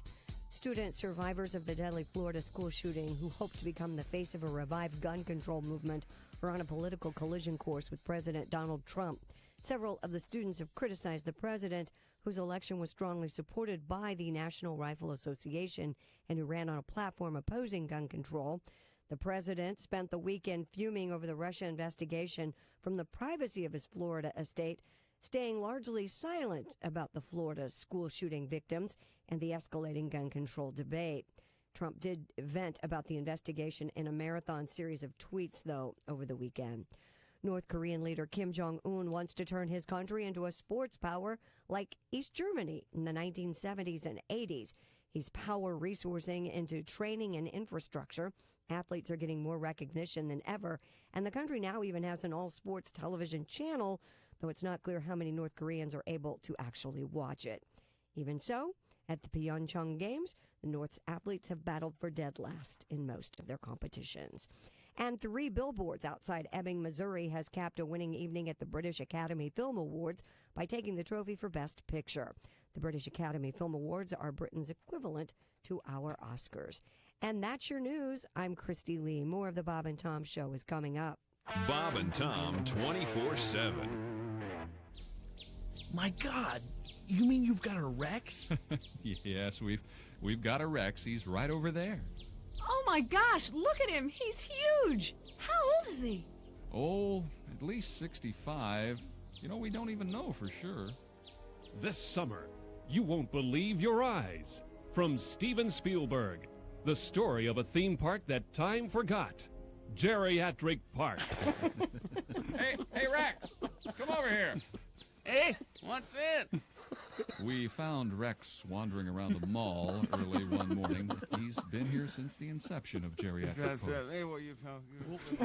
A: Student survivors of the deadly Florida school shooting who hope to become the face of a revived gun control movement are on a political collision course with President Donald Trump. Several of the students have criticized the president, whose election was strongly supported by the National Rifle Association and who ran on a platform opposing gun control. The president spent the weekend fuming over the Russia investigation from the privacy of his Florida estate, staying largely silent about the Florida school shooting victims and the escalating gun control debate. Trump did vent about the investigation in a marathon series of tweets, though, over the weekend. North Korean leader Kim Jong-un wants to turn his country into a sports power like East Germany in the 1970s and 80s. He's power resourcing into training and infrastructure. Athletes are getting more recognition than ever, and the country now even has an all-sports television channel, though it's not clear how many North Koreans are able to actually watch it. Even so, at the Pyeongchang Games, the North's athletes have battled for dead last in most of their competitions. And 3 billboards outside Ebbing, Missouri has capped a winning evening at the British Academy Film Awards by taking the trophy for Best Picture. The British Academy Film Awards are Britain's equivalent to our Oscars. And that's your news. I'm Christy Lee. More of the Bob and Tom Show is coming up.
G: Bob and Tom 24/7.
F: My God, you mean you've got a Rex?
P: Yes, we've got a Rex. He's right over there.
Q: Oh my gosh, look at him. He's huge. How old is he?
P: Oh, at least 65. You know, we don't even know for sure.
R: This summer, you won't believe your eyes. From Steven Spielberg, the story of a theme park that time forgot. Geriatric Park.
M: Hey, Rex, come over here.
E: Hey, what's it?
P: We found Rex wandering around the mall early one morning. He's been here since the inception of geriatric park.
O: Hey, what you found?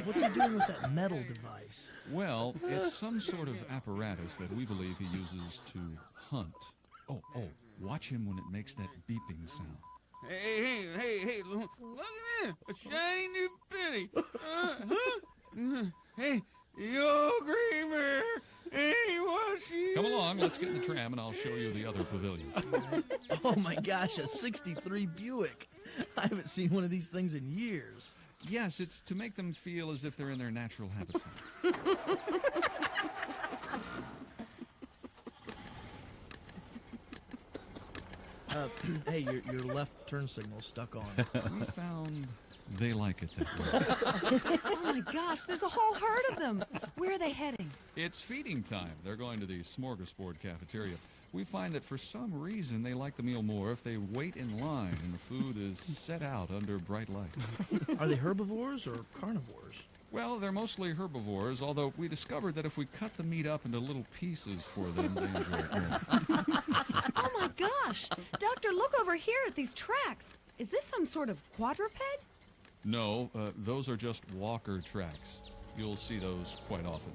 F: What's he doing with that metal device?
P: Well, it's some sort of apparatus that we believe he uses to hunt. Oh, watch him when it makes that beeping sound.
O: Hey, look at that. A shiny new penny. Hey, yo, Creamer. Hey, what's she?
P: Come along, let's get in the tram and I'll show you the other pavilions.
F: Oh my gosh, a 63 Buick. I haven't seen one of these things in years.
P: Yes, it's to make them feel as if they're in their natural habitat.
F: Hey, your left turn signal's stuck on.
P: We found they like it that way.
Q: Oh my gosh, there's a whole herd of them. Where are they heading?
P: It's feeding time. They're going to the smorgasbord cafeteria. We find that for some reason they like the meal more if they wait in line and the food is set out under bright light.
F: Are they herbivores or carnivores?
P: Well, they're mostly herbivores, although we discovered that if we cut the meat up into little pieces for them, they enjoy it more.
Q: Oh my gosh! Doctor, look over here at these tracks. Is this some sort of quadruped?
P: No, those are just walker tracks. You'll see those quite often.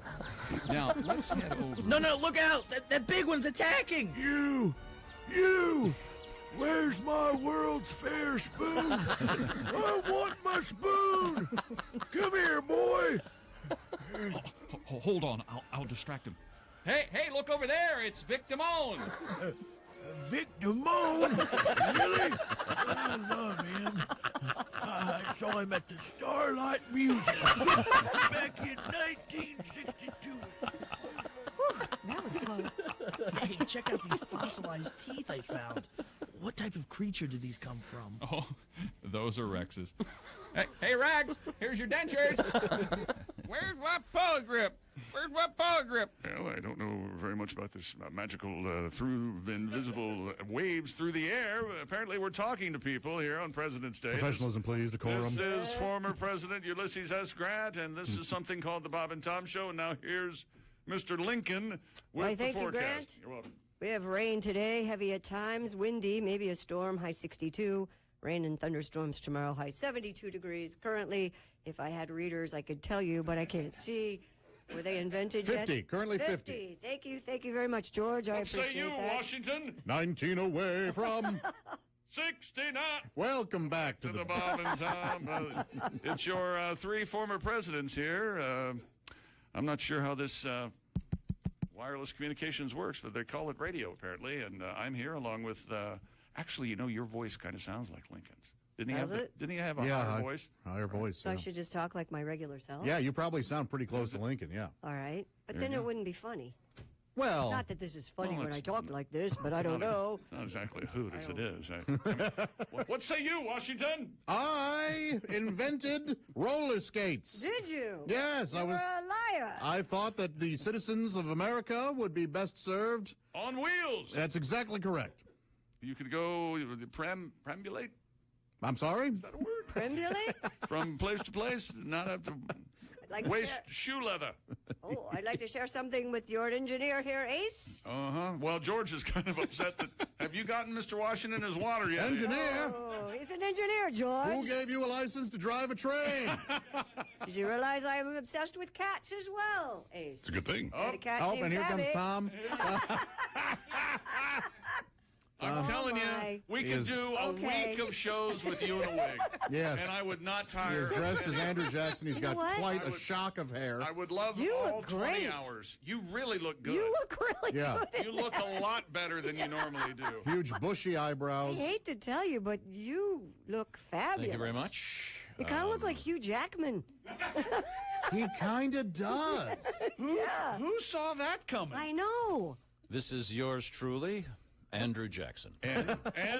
P: Now, let's head over.
F: No, look out! That big one's attacking! You! Where's my World's Fair spoon? I want my spoon! Come here, boy!
P: Hold on, I'll distract him. Hey, look over there! It's Vic Damone!
F: Vic Damone? Really? I love him. I saw him at the Starlight Museum back in 1962.
Q: That was close.
F: Hey, check out these fossilized teeth I found. What type of creature did these come from?
P: Oh, those are Rex's. Hey, Rex, here's your dentures.
O: Where's my paw grip? Where's my paw grip?
M: Well, I don't know very much about this magical through invisible waves through the air. Apparently, we're talking to people here on President's Day.
D: Professionalism, please. Decorum.
M: This is former President Ulysses S. Grant, and this is something called the Bob and Tom Show. And now here's Mr. Lincoln with the
A: thank you,
M: forecast.
A: Grant.
M: You're welcome.
A: We have rain today, heavy at times, windy, maybe a storm, high 62. Rain and thunderstorms tomorrow, high 72 degrees. Currently, if I had readers, I could tell you, but I can't see. Were they invented
D: 50,
A: yet?
D: currently 50.
A: Thank you very much, George. I
M: What say
A: appreciate
M: you,
A: that.
M: Washington?
D: 19 away from
M: 69.
D: Welcome back to
M: the Bob and Tom. It's your three former presidents here. I'm not sure how this wireless communications works, but they call it radio apparently. And I'm here along with. Actually, you know, your voice kind of sounds like Lincoln's. Didn't he have a higher voice?
D: Higher voice.
A: So I should just talk like my regular self?
D: Yeah, you probably sound pretty close to Lincoln, yeah.
A: All right. But
D: There
A: then
D: you
A: it
D: go.
A: wouldn't be funny.
D: Well.
A: Not that this is funny
M: Well,
A: when
M: it's
A: I talk like this, but I don't know.
M: Not exactly a hoot as it is. What say you, Washington?
D: I invented roller skates.
A: Did you?
D: Yes,
A: You were a liar.
D: I thought that the citizens of America would be best served
M: on wheels.
D: That's exactly correct.
M: You could go perambulate.
D: I'm sorry?
M: Is that a word?
A: Perambulate?
M: From place to place, not have to
A: like to
M: waste
A: share-
M: shoe leather.
A: Oh, I'd like to share something with your engineer here, Ace.
M: Uh-huh. Well, George is kind of upset that... Have you gotten Mr. Washington his water yet?
D: Engineer?
A: Oh, he's an engineer, George.
D: Who gave you a license to drive a train?
A: Did you realize I am obsessed with cats as well, Ace?
D: It's a good thing.
A: Got a cat
D: Oh,
A: named
D: and here comes
A: Tabby.
D: Tom.
M: I'm telling you,
A: my.
M: we
D: He
M: could
D: is-
M: do a
A: Okay.
M: week of shows with you in a wig.
D: Yes.
M: And I would not
D: He
M: tire.
D: is dressed as Andrew Jackson. He's
A: You know
D: got
A: what?
D: quite
M: I
D: a
M: would-
D: shock of hair.
M: I would love
A: You
M: all
A: look
M: 20
A: great.
M: hours. You really look good.
A: You look really
D: Yeah.
A: good.
M: You look a lot better than you normally do.
D: Huge bushy
A: I
D: eyebrows.
A: hate to tell you, but you look fabulous.
B: Thank you very much.
A: You kind of look like Hugh Jackman.
D: He kind of does.
A: Yeah.
M: Who saw that coming?
A: I know.
B: This is yours truly, Andrew Jackson.
M: And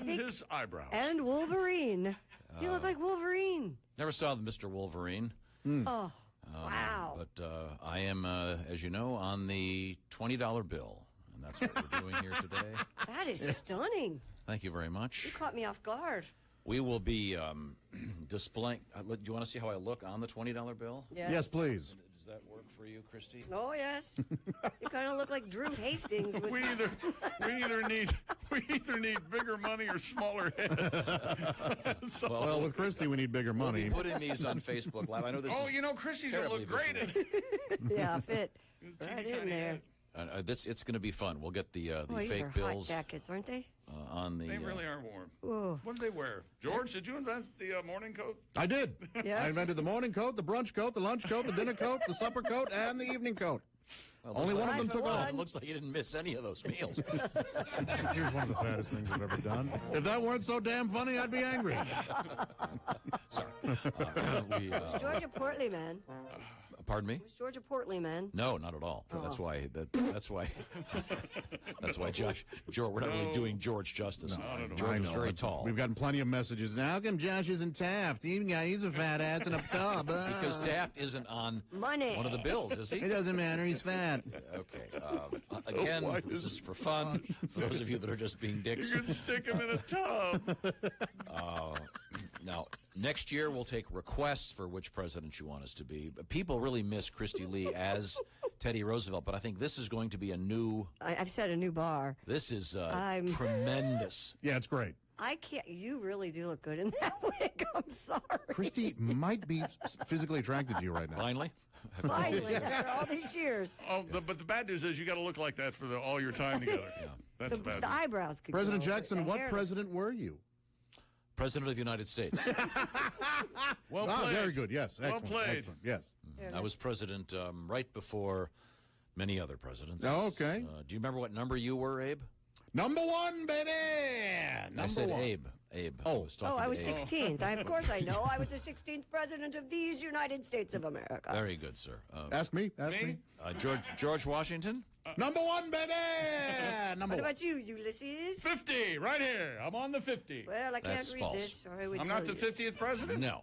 M: his eyebrows.
A: And Wolverine. You look like Wolverine.
B: Never saw the Mr. Wolverine.
A: Oh, wow.
B: But I am, as you know, on the $20 bill. And that's what we're doing here today.
A: That is stunning.
B: Thank you very much.
A: You caught me off guard.
B: We will be displaying. Do you want to see how I look on the $20 bill?
D: Yes, please.
B: Does that work for you, Christy?
A: Oh, yes. You kind of look like Drew Hastings. With
M: We either need bigger money or smaller heads. So-
D: Well, with Christy, we need bigger money.
B: We'll be putting these on Facebook Live. I know this.
M: Oh,
B: is
M: you know, Christy's gonna
B: terribly
M: look great in
B: visual.
M: it.
A: yeah, fit right in there.
B: It's going to be fun. We'll get the
A: Oh, these
B: fake
A: are
B: bills
A: hot jackets, aren't they?
B: on the.
M: They really are warm.
A: Ooh.
M: What do they wear? George, did you invent the morning coat?
D: I did.
A: Yes.
D: I invented the morning coat, the brunch coat, the lunch coat, the dinner coat, the supper coat, and the evening coat.
B: Well,
D: Only
B: looks
D: one of them
B: like-
D: took off.
B: Looks like you didn't miss any of those meals.
D: Here's one of the fattest things I've ever done. If that weren't so damn funny, I'd be angry.
B: Sorry.
A: Was George a portly man?
B: Pardon me?
A: Was George a portly man?
B: No, not at all. That's why. That's why Josh. George. We're not really doing George justice. George is very tall.
D: We've gotten plenty of messages. Now, how come Josh isn't Taft? He's a fat ass in a tub.
B: Because Taft isn't on
A: Money.
B: one of the bills, is he?
D: It doesn't matter. He's fat.
B: Okay. Again, this is for fun. For those of you that are just being dicks.
M: You can stick him in a tub.
B: Now, next year we'll take requests for which president you want us to be. But people really miss Christy Lee as Teddy Roosevelt, but I think this is going to be a new.
A: I've set a new bar.
B: This is
A: I'm-
B: tremendous.
D: Yeah, it's great.
A: I can't. You really do look good in that wig. I'm sorry.
D: Christy might be physically attracted to you right now.
B: Finally.
A: Finally, after all these years.
M: Oh, but the bad news is you got to look like that for all your time together. Yeah, that's
A: The,
M: bad.
A: the
M: news.
A: eyebrows could
D: President
A: go, but
D: Jackson,
A: the
D: what
A: hair-
D: president were you?
B: President of the United States.
M: Well
D: Ah,
M: played.
D: very good. Yes,
M: Well
D: excellent.
M: played.
D: Excellent. Yes.
B: I was president right before many other presidents.
D: Oh, okay.
B: Do you remember what number you were, Abe?
D: Number one, baby. Number
B: I said
D: one.
B: Abe. Abe.
D: Oh.
A: I was
B: Abe.
A: 16th. Of course I know. I was the 16th president of these United States of America.
B: Very good, sir.
D: Ask me. Ask me.
B: George Washington?
D: Number one, baby. Number
A: What
D: one.
A: about you, Ulysses?
M: 50, right here. I'm on the 50.
A: Well, I can't
B: That's
A: read
B: false.
A: this, or I would
M: I'm
A: tell
M: not the
A: you.
M: 50th president?
B: No.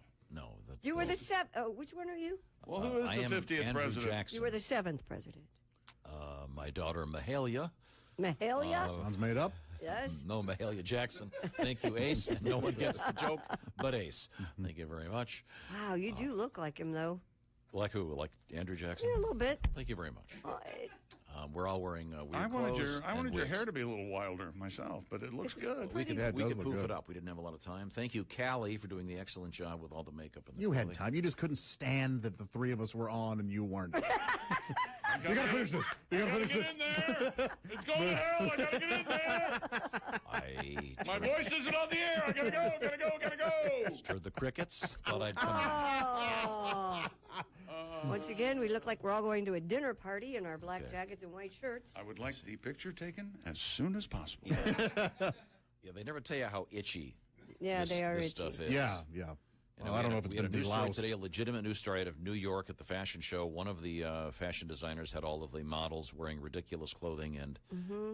A: You were the seventh. Oh, which one are you?
M: Well, who is
B: I
M: the
B: am
M: 50th
B: Andrew
M: president?
B: Jackson.
A: You were the seventh president.
B: My daughter, Mahalia.
A: Mahalia?
D: Sounds made up.
A: Yes.
B: No, Mahalia Jackson. Thank you, Ace. No one gets the joke but Ace. Thank you very much.
A: Wow, you do look like him, though.
B: Like who? Like Andrew Jackson?
A: Yeah, a little bit.
B: Thank you very much. We're all wearing weird
M: I wanted
B: clothes.
M: I wanted
B: and
M: your
B: wigs.
M: hair to be a little wilder myself, but it looks good.
B: We could
D: Yeah, it does look
B: poof
D: good.
B: it up. We didn't have a lot of time. Thank you, Callie, for doing the excellent job with all the makeup. And the
D: You had
B: clothing.
D: time. You just couldn't stand that the three of us were on and you weren't. You gotta finish this. You gotta finish
M: Get
D: this.
M: in there. It's going to hell. I gotta get in there. My voice isn't on the air. I gotta go. Gotta go.
B: Stirred the crickets. Thought I'd come.
A: Oh. Once again, we look like we're all going to a dinner party in our black jackets and white shirts.
M: I would like the picture taken as soon as possible.
B: Yeah, they never tell you how itchy.
A: Yeah,
B: this,
A: they are
B: this
A: itchy.
B: stuff is.
D: Yeah, yeah.
B: You know,
D: Well, I don't know if it's
B: we had a
D: been
B: news story
D: deloused.
B: today, a legitimate news story out of New York at the fashion show. One of the fashion designers had all of the models wearing ridiculous clothing, and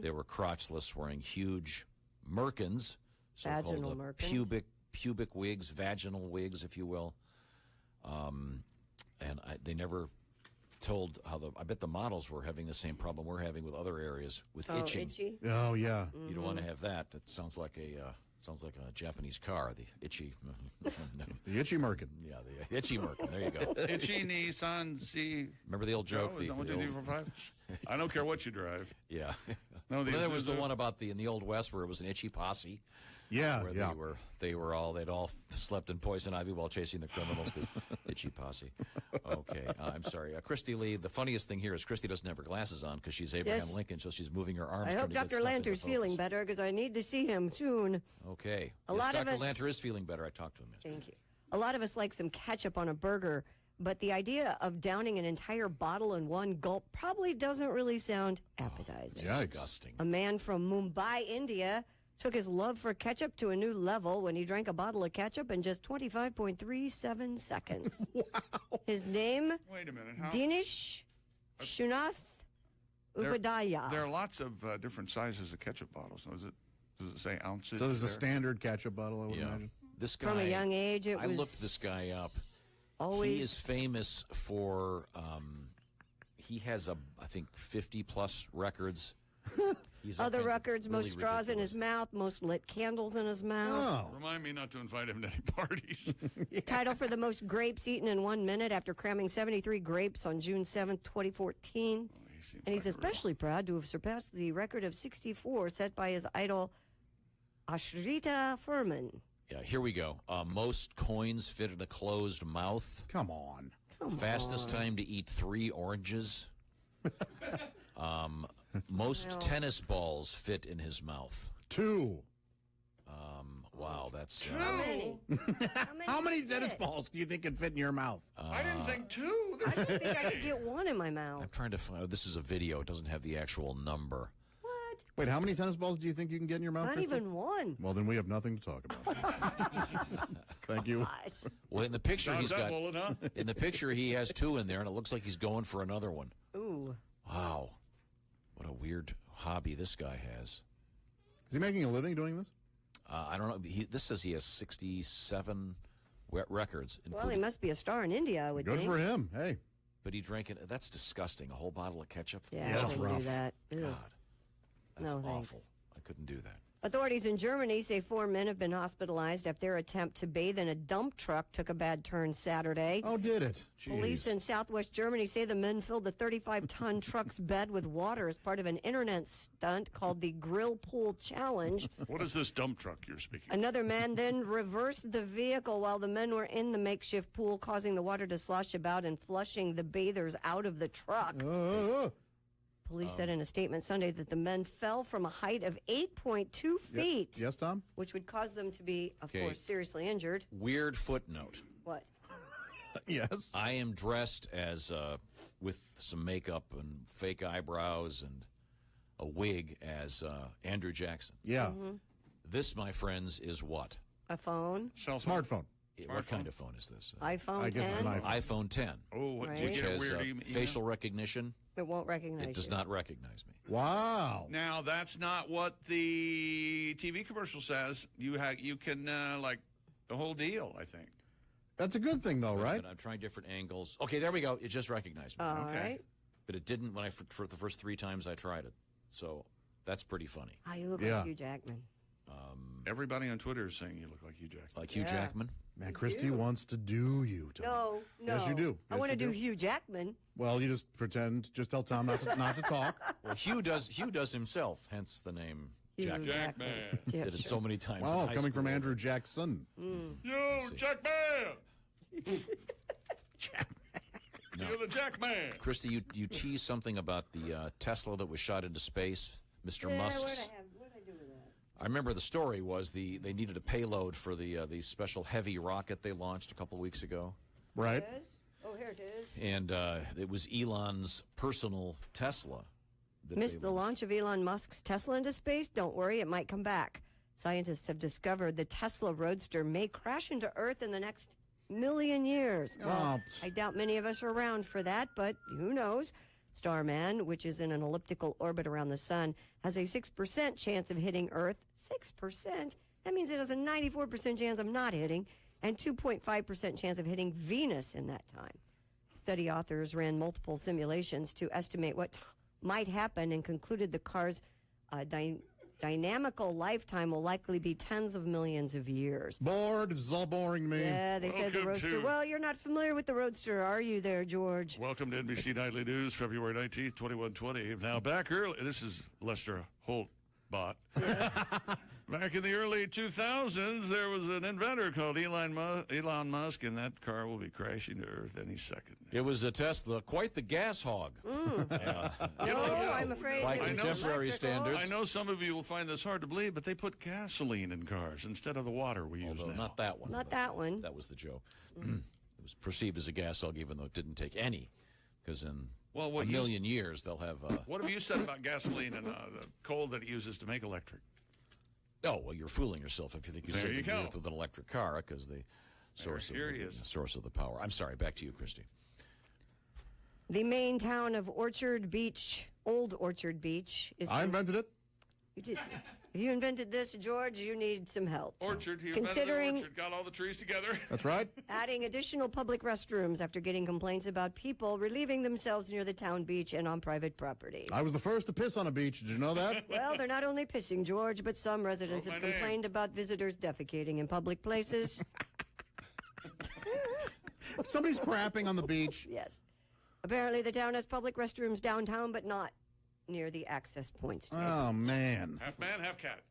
B: they were crotchless, wearing huge merkins, so-called
A: Vaginal merkins.
B: pubic wigs, vaginal wigs, if you will. And they never told how I bet the models were having the same problem we're having with other areas with itching.
A: Itchy?
D: Oh, yeah.
B: You don't want to have that. That sounds like a Japanese car. The itchy.
D: The itchy merkin.
B: Yeah, the itchy merkin. There you go.
M: Itchy Nissan C.
B: Remember the old joke?
M: Oh, is that what
B: the
M: you do
B: old-
M: for 5? I don't care what you drive.
B: Yeah.
M: No,
B: Well,
M: these-
B: there was the
M: these are-
B: one about in the Old West where it was an itchy posse.
D: Yeah,
B: where
D: yeah.
B: they'd all slept in poison ivy while chasing the criminals. The itchy posse. Okay, I'm sorry, Christy Lee. The funniest thing here is Christy doesn't have her glasses on because she's Abraham
A: Yes.
B: Lincoln, so she's moving her arms.
A: I
B: trying
A: hope
B: to get
A: Dr.
B: stuff into
A: Lanter's
B: focus.
A: feeling better because I need to see him soon.
B: Okay.
A: A
B: Yes,
A: lot of
B: Dr.
A: us-
B: Lanter is feeling better. I talked to him yesterday.
A: Thank you. A lot of us like some ketchup on a burger, but the idea of downing an entire bottle in one gulp probably doesn't really sound appetizing.
B: It's disgusting.
A: A man from Mumbai, India, took his love for ketchup to a new level when he drank a bottle of ketchup in just 25.37 seconds. Wow. His name?
M: Wait a minute. How?
A: Dinesh Shunath Upadhyaya.
M: There are lots of different sizes of ketchup bottles. Does it say ounces?
D: So there's a
M: there?
D: standard ketchup bottle, I would imagine.
B: This guy,
A: From a young age, it
B: I
A: was
B: looked this guy up.
A: always-
B: He is famous for. He has I think 50 plus records.
A: Other records, most straws in his mouth, most lit candles in his mouth.
M: Remind me not to invite him to any parties.
A: Title for the most grapes eaten in 1 minute after cramming 73 grapes on June 7th, 2014. And he's especially proud to have surpassed the record of 64 set by his idol, Ashrita Furman.
B: Yeah, here we go. Most coins fit in a closed mouth.
D: Come on.
B: Fastest time to eat 3 oranges. Most tennis balls fit in his mouth.
D: 2.
B: Wow, that's...
D: How many tennis balls do you think can fit in your mouth?
M: I didn't think 2.
A: I don't think I could get one in my mouth.
B: I'm trying to find... Oh, this is a video. It doesn't have the actual number.
A: What?
D: Wait, how many tennis balls do you think you can get in your mouth,
A: Not
D: Kristen?
A: even one.
D: Well, then we have nothing to talk about. Thank you.
B: Well, in the picture,
M: Dodge
B: he's
M: that
B: got...
M: bullet, huh?
B: In the picture, he has 2 in there, and it looks like he's going for another one.
A: Ooh.
B: Wow. What a weird hobby this guy has.
D: Is he making a living doing this?
B: I don't know. This says he has 67 records.
A: Well, he must be a star in India, I would
D: Good
A: think.
D: for him. Hey.
B: But he drank it. That's disgusting. A whole bottle of ketchup.
A: Yeah, I
D: that's
A: couldn't
D: rough.
A: do that. Ugh.
B: God, that's
A: No,
B: awful.
A: thanks.
B: I couldn't do that.
A: Authorities in Germany say 4 men have been hospitalized after their attempt to bathe in a dump truck took a bad turn Saturday.
D: Oh, did it? Jeez.
A: Police in southwest Germany say the men filled the 35-ton truck's bed with water as part of an internet stunt called the Grill Pool Challenge.
M: What is this dump truck you're speaking?
A: Another man then reversed the vehicle while the men were in the makeshift pool, causing the water to slosh about and flushing the bathers out of the truck. Police said in a statement Sunday that the men fell from a height of 8.2 feet.
D: Yes, Tom?
A: Which would cause them to be, of
B: Okay.
A: course, seriously injured.
B: Weird footnote.
A: What?
D: Yes.
B: I am dressed as with some makeup and fake eyebrows and a wig as Andrew Jackson.
D: Yeah.
B: This, my friends, is what?
A: A phone?
D: Smartphone.
B: What kind of phone is this?
A: iPhone
D: I guess
A: 10?
D: it's an iPhone.
B: iPhone 10.
M: Oh, what,
A: Right.
M: did you
B: Which
M: get a
B: has
M: weird email?
B: facial recognition.
A: It won't recognize
B: It does
A: you.
B: not recognize me.
D: Wow.
M: Now, that's not what the TV commercial says. You can, like, the whole deal, I think.
D: That's a good thing, though, right?
B: But I'm trying different angles. Okay, there we go. It just recognized me.
A: All right.
B: But it didn't when for the first 3 times I tried it. So that's pretty funny.
A: Ah, you look
D: Yeah.
A: like Hugh Jackman.
M: Everybody on Twitter is saying you look like Hugh Jackman.
B: Like Hugh
A: Yeah.
B: Jackman?
D: Man, Christy wants to do you, Tom.
A: No.
D: Yes, you do.
A: I
D: Yes,
A: want to
D: you
A: do Hugh Jackman.
D: Well, you just pretend. Just tell Tom not to talk.
B: Well, Hugh does himself, hence the name
A: Hugh
B: Jackman.
A: Jackman. Yeah,
B: Did it
A: sure.
B: so many times. in
D: Wow,
B: high
D: coming from
B: school.
D: Andrew Jackson.
M: Yo, Jackman!
B: No.
M: You're the Jackman!
B: Christy, you teased something about the Tesla that was shot into space, Mr. Musk's.
A: What'd I do with that?
B: I remember the story was they needed a payload for the special heavy rocket they launched a couple of weeks ago.
D: Right.
A: It is? Oh, here it is.
B: And it was Elon's personal Tesla. that
A: Missed
B: they
A: the launch of Elon Musk's Tesla into space? Don't worry, it might come back. Scientists have discovered the Tesla Roadster may crash into Earth in the next 1,000,000 years. Well, I doubt many of us are around for that, but who knows? Starman, which is in an elliptical orbit around the sun, has a 6% chance of hitting Earth. 6%? That means it has a 94% chance of not hitting and 2.5% chance of hitting Venus in that time. Study authors ran multiple simulations to estimate what might happen and concluded the car's dynamical lifetime will likely be tens of millions of years.
D: Bored. This is all boring to me.
A: Yeah, they said the
M: Welcome
A: Roadster.
M: to-
A: Well, you're not familiar with the Roadster, are you there, George?
M: Welcome to NBC Nightly News, February 19th, 2120. Now, back early, this is Lester Holt bot. Back in the early 2000s, there was an inventor called Elon Musk, and that car will be crashing to Earth any second.
B: It was a Tesla, quite the gas hog. Yeah.
A: No, I'm afraid
B: By
A: it was
B: contemporary
A: electrical.
B: standards.
M: I know some of you will find this hard to believe, but they put gasoline in cars instead of the water we use
B: Although
M: now.
B: not that one.
A: Not that one.
B: That was the joke. It was perceived as a gas hog, even though it didn't take any, because in
M: Well,
B: a
M: what you-
B: million years they'll have.
M: What have you said about gasoline and the coal that it uses to make electric?
B: Oh well, you're fooling yourself if you think you
M: There
B: said
M: you
B: it
M: go.
B: with an electric car, because the source
M: here he
B: of
M: is.
B: the source of the power. I'm sorry. Back to you, Christy.
A: The main town of Orchard Beach, Old Orchard Beach, is.
D: I invented it.
A: You did. If you invented this, George, you need some help.
M: Orchard, he
A: Considering
M: invented an orchard, got all the trees together.
D: That's right.
A: adding additional public restrooms after getting complaints about people relieving themselves near the town beach and on private property.
D: I was the first to piss on a beach. Did you know that?
A: Well, they're not only pissing, George, but some residents have complained about visitors defecating in public places.
D: Somebody's crapping on the beach.
A: Yes. Apparently, the town has public restrooms downtown, but not near the access points.
D: Oh, man.
M: Half man, half cat.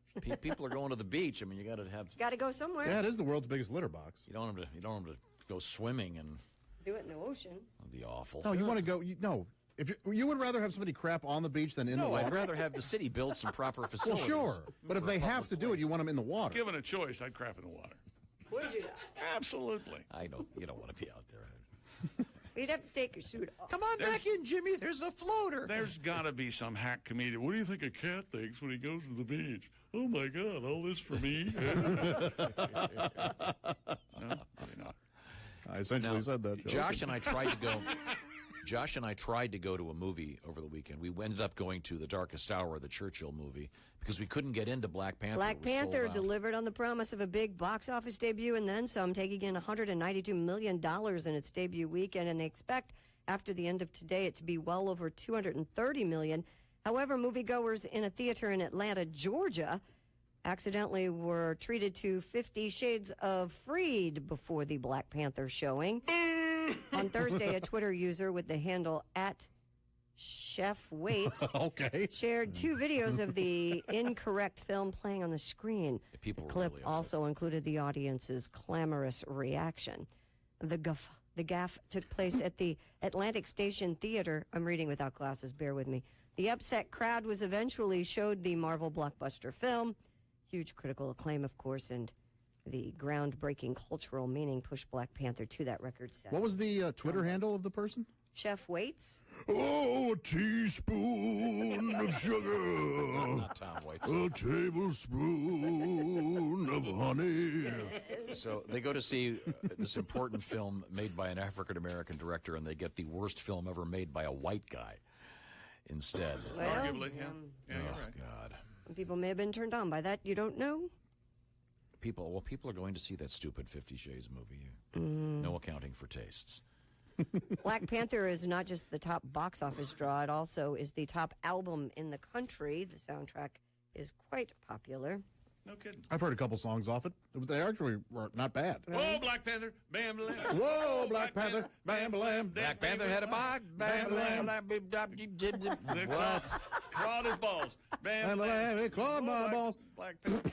B: People are going to the beach. I mean, you got to have.
A: Got to go somewhere.
D: Yeah, it is the world's biggest litter box.
B: You don't want them to go swimming and.
A: Do it in the ocean.
B: That'd be awful.
D: No, you want to go. No. If you would rather have somebody crap on the beach than in the water?
B: I'd rather have the city build some proper
D: Well,
B: facilities.
D: sure. But if they have to do it, you want them in the water.
M: Given a choice, I'd crap in the water.
A: Would you?
M: Absolutely.
B: You don't want to be out there.
A: You'd have to take your suit off.
B: Come on back in, Jimmy. There's a floater.
M: There's got to be some hack comedian. What do you think a cat thinks when he goes to the beach? Oh, my God, all this for me? No, probably not.
D: I essentially said that.
B: Josh and I tried to go. Josh and I tried to go to a movie over the weekend. We ended up going to The Darkest Hour, the Churchill movie, because we couldn't get into Black Panther.
A: Black
B: It was sold
A: Panther
B: out.
A: delivered on the promise of a big box office debut and then some, taking in $192 million in its debut weekend, and they expect after the end of today it to be well over $230 million. However, moviegoers in a theater in Atlanta, Georgia, accidentally were treated to 50 Shades of Freed before the Black Panther showing. On Thursday, a Twitter user with the handle @ChefWaits shared 2 videos of the incorrect film playing on the screen. The clip also included the audience's clamorous reaction. The gaffe took place at the Atlantic Station Theater. I'm reading without glasses, bear with me. The upset crowd was eventually showed the Marvel blockbuster film. Huge critical acclaim, of course, and the groundbreaking cultural meaning pushed Black Panther to that record set.
D: What was the Twitter handle of the person?
A: Chef Waits?
D: Oh, a teaspoon of sugar.
B: Not Tom Waits.
D: A tablespoon of honey.
B: So they go to see this important film made by an African-American director, and they get the worst film ever made by a white guy instead.
A: Well,
M: Arguably, yeah. Yeah, you're right.
B: God.
A: Some people may have been turned on by that. You don't know?
B: People are going to see that stupid 50 Shades movie. No accounting for tastes.
A: Black Panther is not just the top box office draw, it also is the top album in the country. The soundtrack is quite popular.
M: No kidding.
D: I've heard a couple songs off it. They actually were not bad.
M: Whoa, Black Panther, bam, bam.
D: Whoa, Black Panther, bam, bam.
B: Black Panther had a bog, bam, bam,
M: What? Clawed his balls.
D: Bam, bam, he clawed my balls.
M: Black Panther.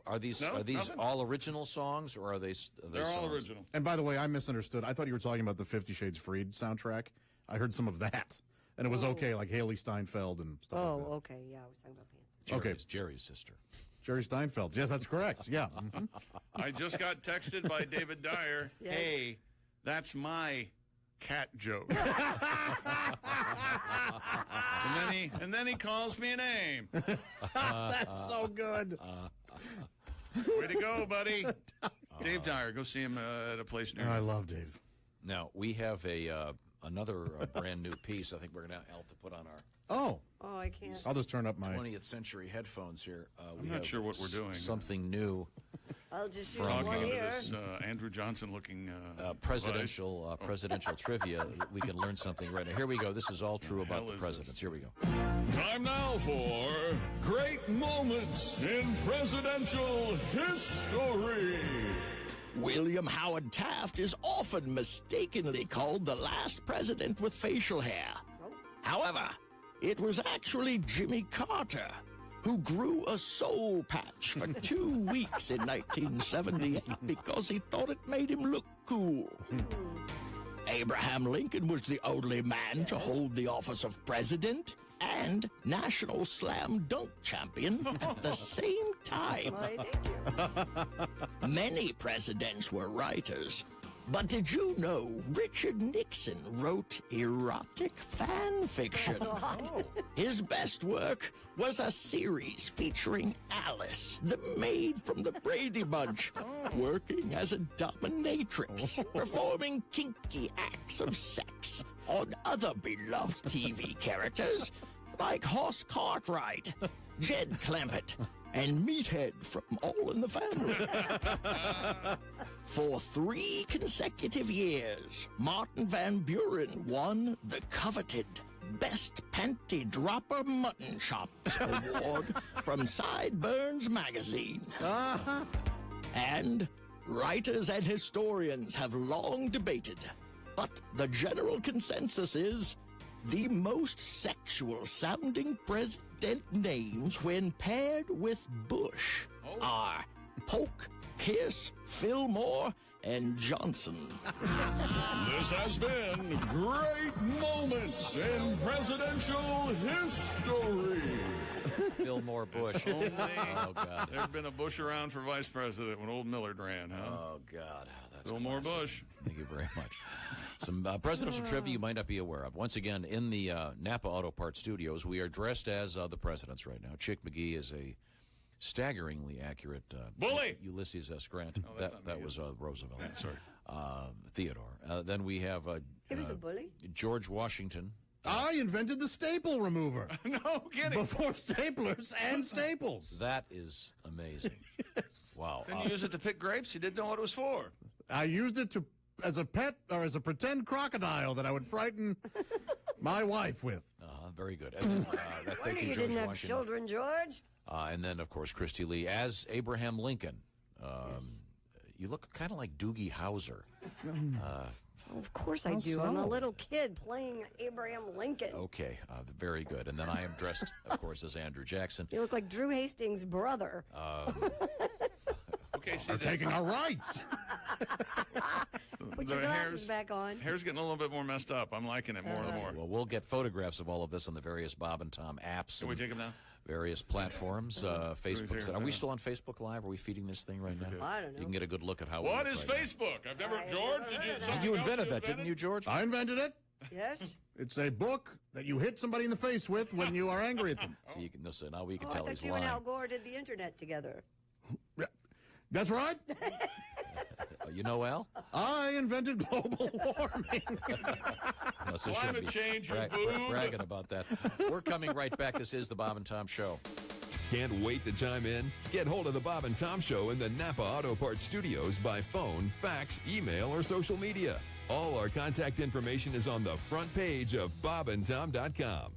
B: Are these
M: nothing.
B: all original songs, or are they?
M: They're all
B: songs?
M: original.
D: And by the way, I misunderstood. I thought you were talking about the 50 Shades Freed soundtrack. I heard some of that, and it was okay, like Haley Steinfeld and stuff like that.
A: Okay, yeah, I was talking about Panther.
B: Jerry's sister.
D: Jerry Steinfeld. Yes, that's correct. Yeah. Mhm.
M: I just got texted by David Dyer.
A: Yes.
M: Hey, that's my cat joke. and then he calls me a name.
D: That's so good.
M: Way to go, buddy. Dave Dyer, go see him at a place near
D: I
M: you.
D: love Dave.
B: Now we have another brand new piece. I think we're going to help to put on our
A: Oh, I can't.
D: I'll just turn up my
B: 20th century headphones here.
M: I'm not sure what we're doing.
B: Something new.
A: I'll just use
B: From,
A: one ear.
M: This Andrew Johnson-looking
B: presidential trivia. We can learn something right now. Here we go. This is all true about the presidents. Here we go.
N: Time now for Great Moments in Presidential History.
F: William Howard Taft is often mistakenly called the last president with facial hair. However, it was actually Jimmy Carter who grew a soul patch for 2 weeks in 1978 because he thought it made him look cool. Abraham Lincoln was the only man to hold the office of president and national slam dunk champion at the same time. Many presidents were writers, but did you know Richard Nixon wrote erotic fan fiction? His best work was a series featuring Alice, the maid from the Brady Bunch, working as a dominatrix, performing kinky acts of sex on other beloved TV characters like Hoss Cartwright. Jed Clampett, and Meathead from All in the Family. For 3 consecutive years, Martin Van Buren won the coveted Best Panty Dropper Mutton Chops Award from Sideburns Magazine. And writers and historians have long debated, but the general consensus is the most sexual-sounding president names when paired with Bush are Polk, Kiss, Fillmore, and Johnson.
N: This has been Great Moments in Presidential History.
B: Fillmore Bush. Oh, God.
M: There's been a Bush around for vice president when old Millard ran, huh?
B: Oh, God. That's
M: Fillmore
B: classic.
M: Bush.
B: Thank you very much. Some presidential trivia you might not be aware of. Once again, in the Napa Auto Parts studios, we are dressed as the presidents right now. Chick McGee is a staggeringly accurate
M: Bully!
B: Ulysses S. Grant. That was Roosevelt.
M: Yeah, sorry.
B: Theodore. Then we have
A: He was a bully?
B: George Washington.
D: I invented the staple remover.
M: No kidding.
D: Before staplers and staples.
B: That is amazing. Wow.
M: Didn't you use it to pick grapes? You didn't know what it was for.
D: I used it as a pet or as a pretend crocodile that I would frighten my wife with.
B: Very good. And then, thank you,
A: You
B: George
A: didn't have
B: Washington.
A: children, George?
B: And then, of course, Christy Lee as Abraham Lincoln. You look kind of like Doogie Howser.
A: Of course I
D: How
A: do. I'm a
D: so?
A: little kid playing Abraham Lincoln.
B: Okay, very good. And then I am dressed, of course, as Andrew Jackson.
A: You look like Drew Hastings' brother.
M: Okay, see,
D: They're taking our rights.
A: Put your glasses back on.
M: Hair's getting a little bit more messed up. I'm liking it more and more.
B: Well, we'll get photographs of all of this on the various Bob and Tom apps.
M: Can we
B: and
M: take them now?
B: Various platforms, Facebook.
M: here,
B: Are we still on Facebook Live? Are we feeding this thing right now?
A: I don't know.
B: You can get a good look at how.
M: What
B: we
M: is
B: look right
M: Facebook? I've never, George,
B: You invented that, didn't you, George?
D: I invented it.
A: Yes?
D: It's a book that you hit somebody in the face with when you are angry at them.
B: So you can listen. Now we can
A: Oh, I
B: tell
A: thought
B: he's
A: you
B: lying.
A: and Al Gore did the internet together.
D: That's right.
B: You know Al?
D: I invented global warming.
B: No, so
M: Climate
B: shouldn't be
M: change, you boob.
B: bragging about that. We're coming right back. This is the Bob and Tom Show.
G: Can't wait to chime in? Get hold of the Bob and Tom Show in the Napa Auto Parts Studios by phone, fax, email, or social media. All our contact information is on the front page of bobandtom.com.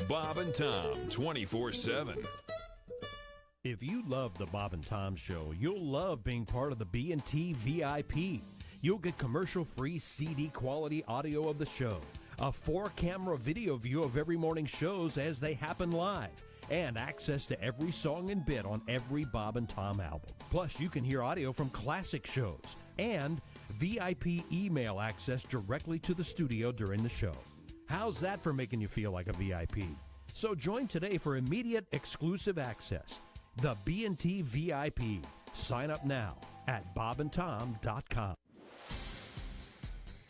G: Bob and Tom 24/7.
H: If you love the Bob and Tom Show, you'll love being part of the B&T VIP. You'll get commercial-free CD quality audio of the show, a 4-camera video view of every morning's shows as they happen live, and access to every song and bit on every Bob and Tom album. Plus, you can hear audio from classic shows and VIP email access directly to the studio during the show. How's that for making you feel like a VIP? So join today for immediate exclusive access. The B&T VIP. Sign up now at bobandtom.com.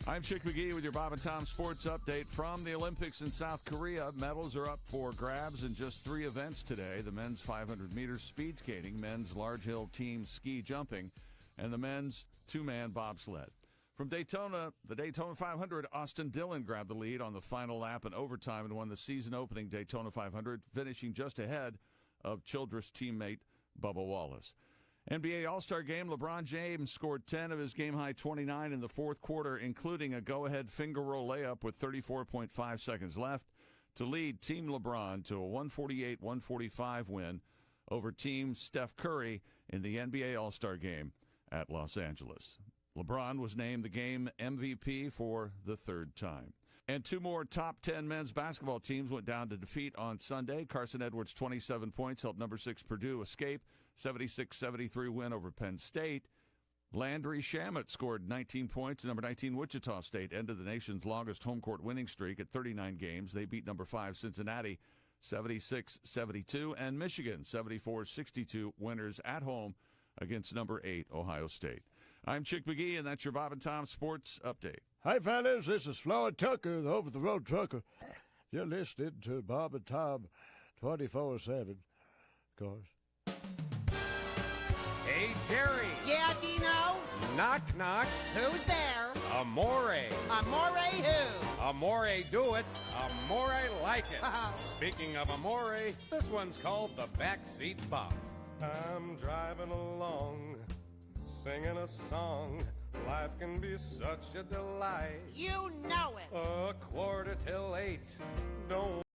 C: I'm Chick McGee with your Bob and Tom Sports Update from the Olympics in South Korea. Medals are up for grabs in just 3 events today. The men's 500 meters speed skating, men's large hill team ski jumping, and the men's 2-man bobsled. From Daytona, the Daytona 500, Austin Dillon grabbed the lead on the final lap in overtime and won the season-opening Daytona 500, finishing just ahead of Childress teammate Bubba Wallace. NBA All-Star Game, LeBron James scored 10 of his game-high 29 in the fourth quarter, including a go-ahead finger roll layup with 34.5 seconds left to lead Team LeBron to a 148-145 win over Team Steph Curry in the NBA All-Star Game at Los Angeles. LeBron was named the game MVP for the third time. And two more top 10 men's basketball teams went down to defeat on Sunday. Carson Edwards' 27 points helped number 6 Purdue escape 76-73 win over Penn State. Landry Shamet scored 19 points. Number 19 Wichita State ended the nation's longest home court winning streak at 39 games. They beat number 5 Cincinnati 76-72, and Michigan 74-62 winners at home against number 8 Ohio State. I'm Chick McGee, and that's your Bob and Tom Sports Update.
S: Hi, fellas. This is Floyd Tucker, the over-the-road trucker. You're listening to Bob and Tom 24/7, of course.
T: Hey, Jerry.
U: Yeah, Dino?
T: Knock, knock.
U: Who's there?
T: Amore.
U: Amore who?
T: Amore do it. Amore like it. Speaking of amore, this one's called the Backseat Bop. I'm driving along, singing a song. Life can be such a delight.
U: You know it.
T: 8:15. Don't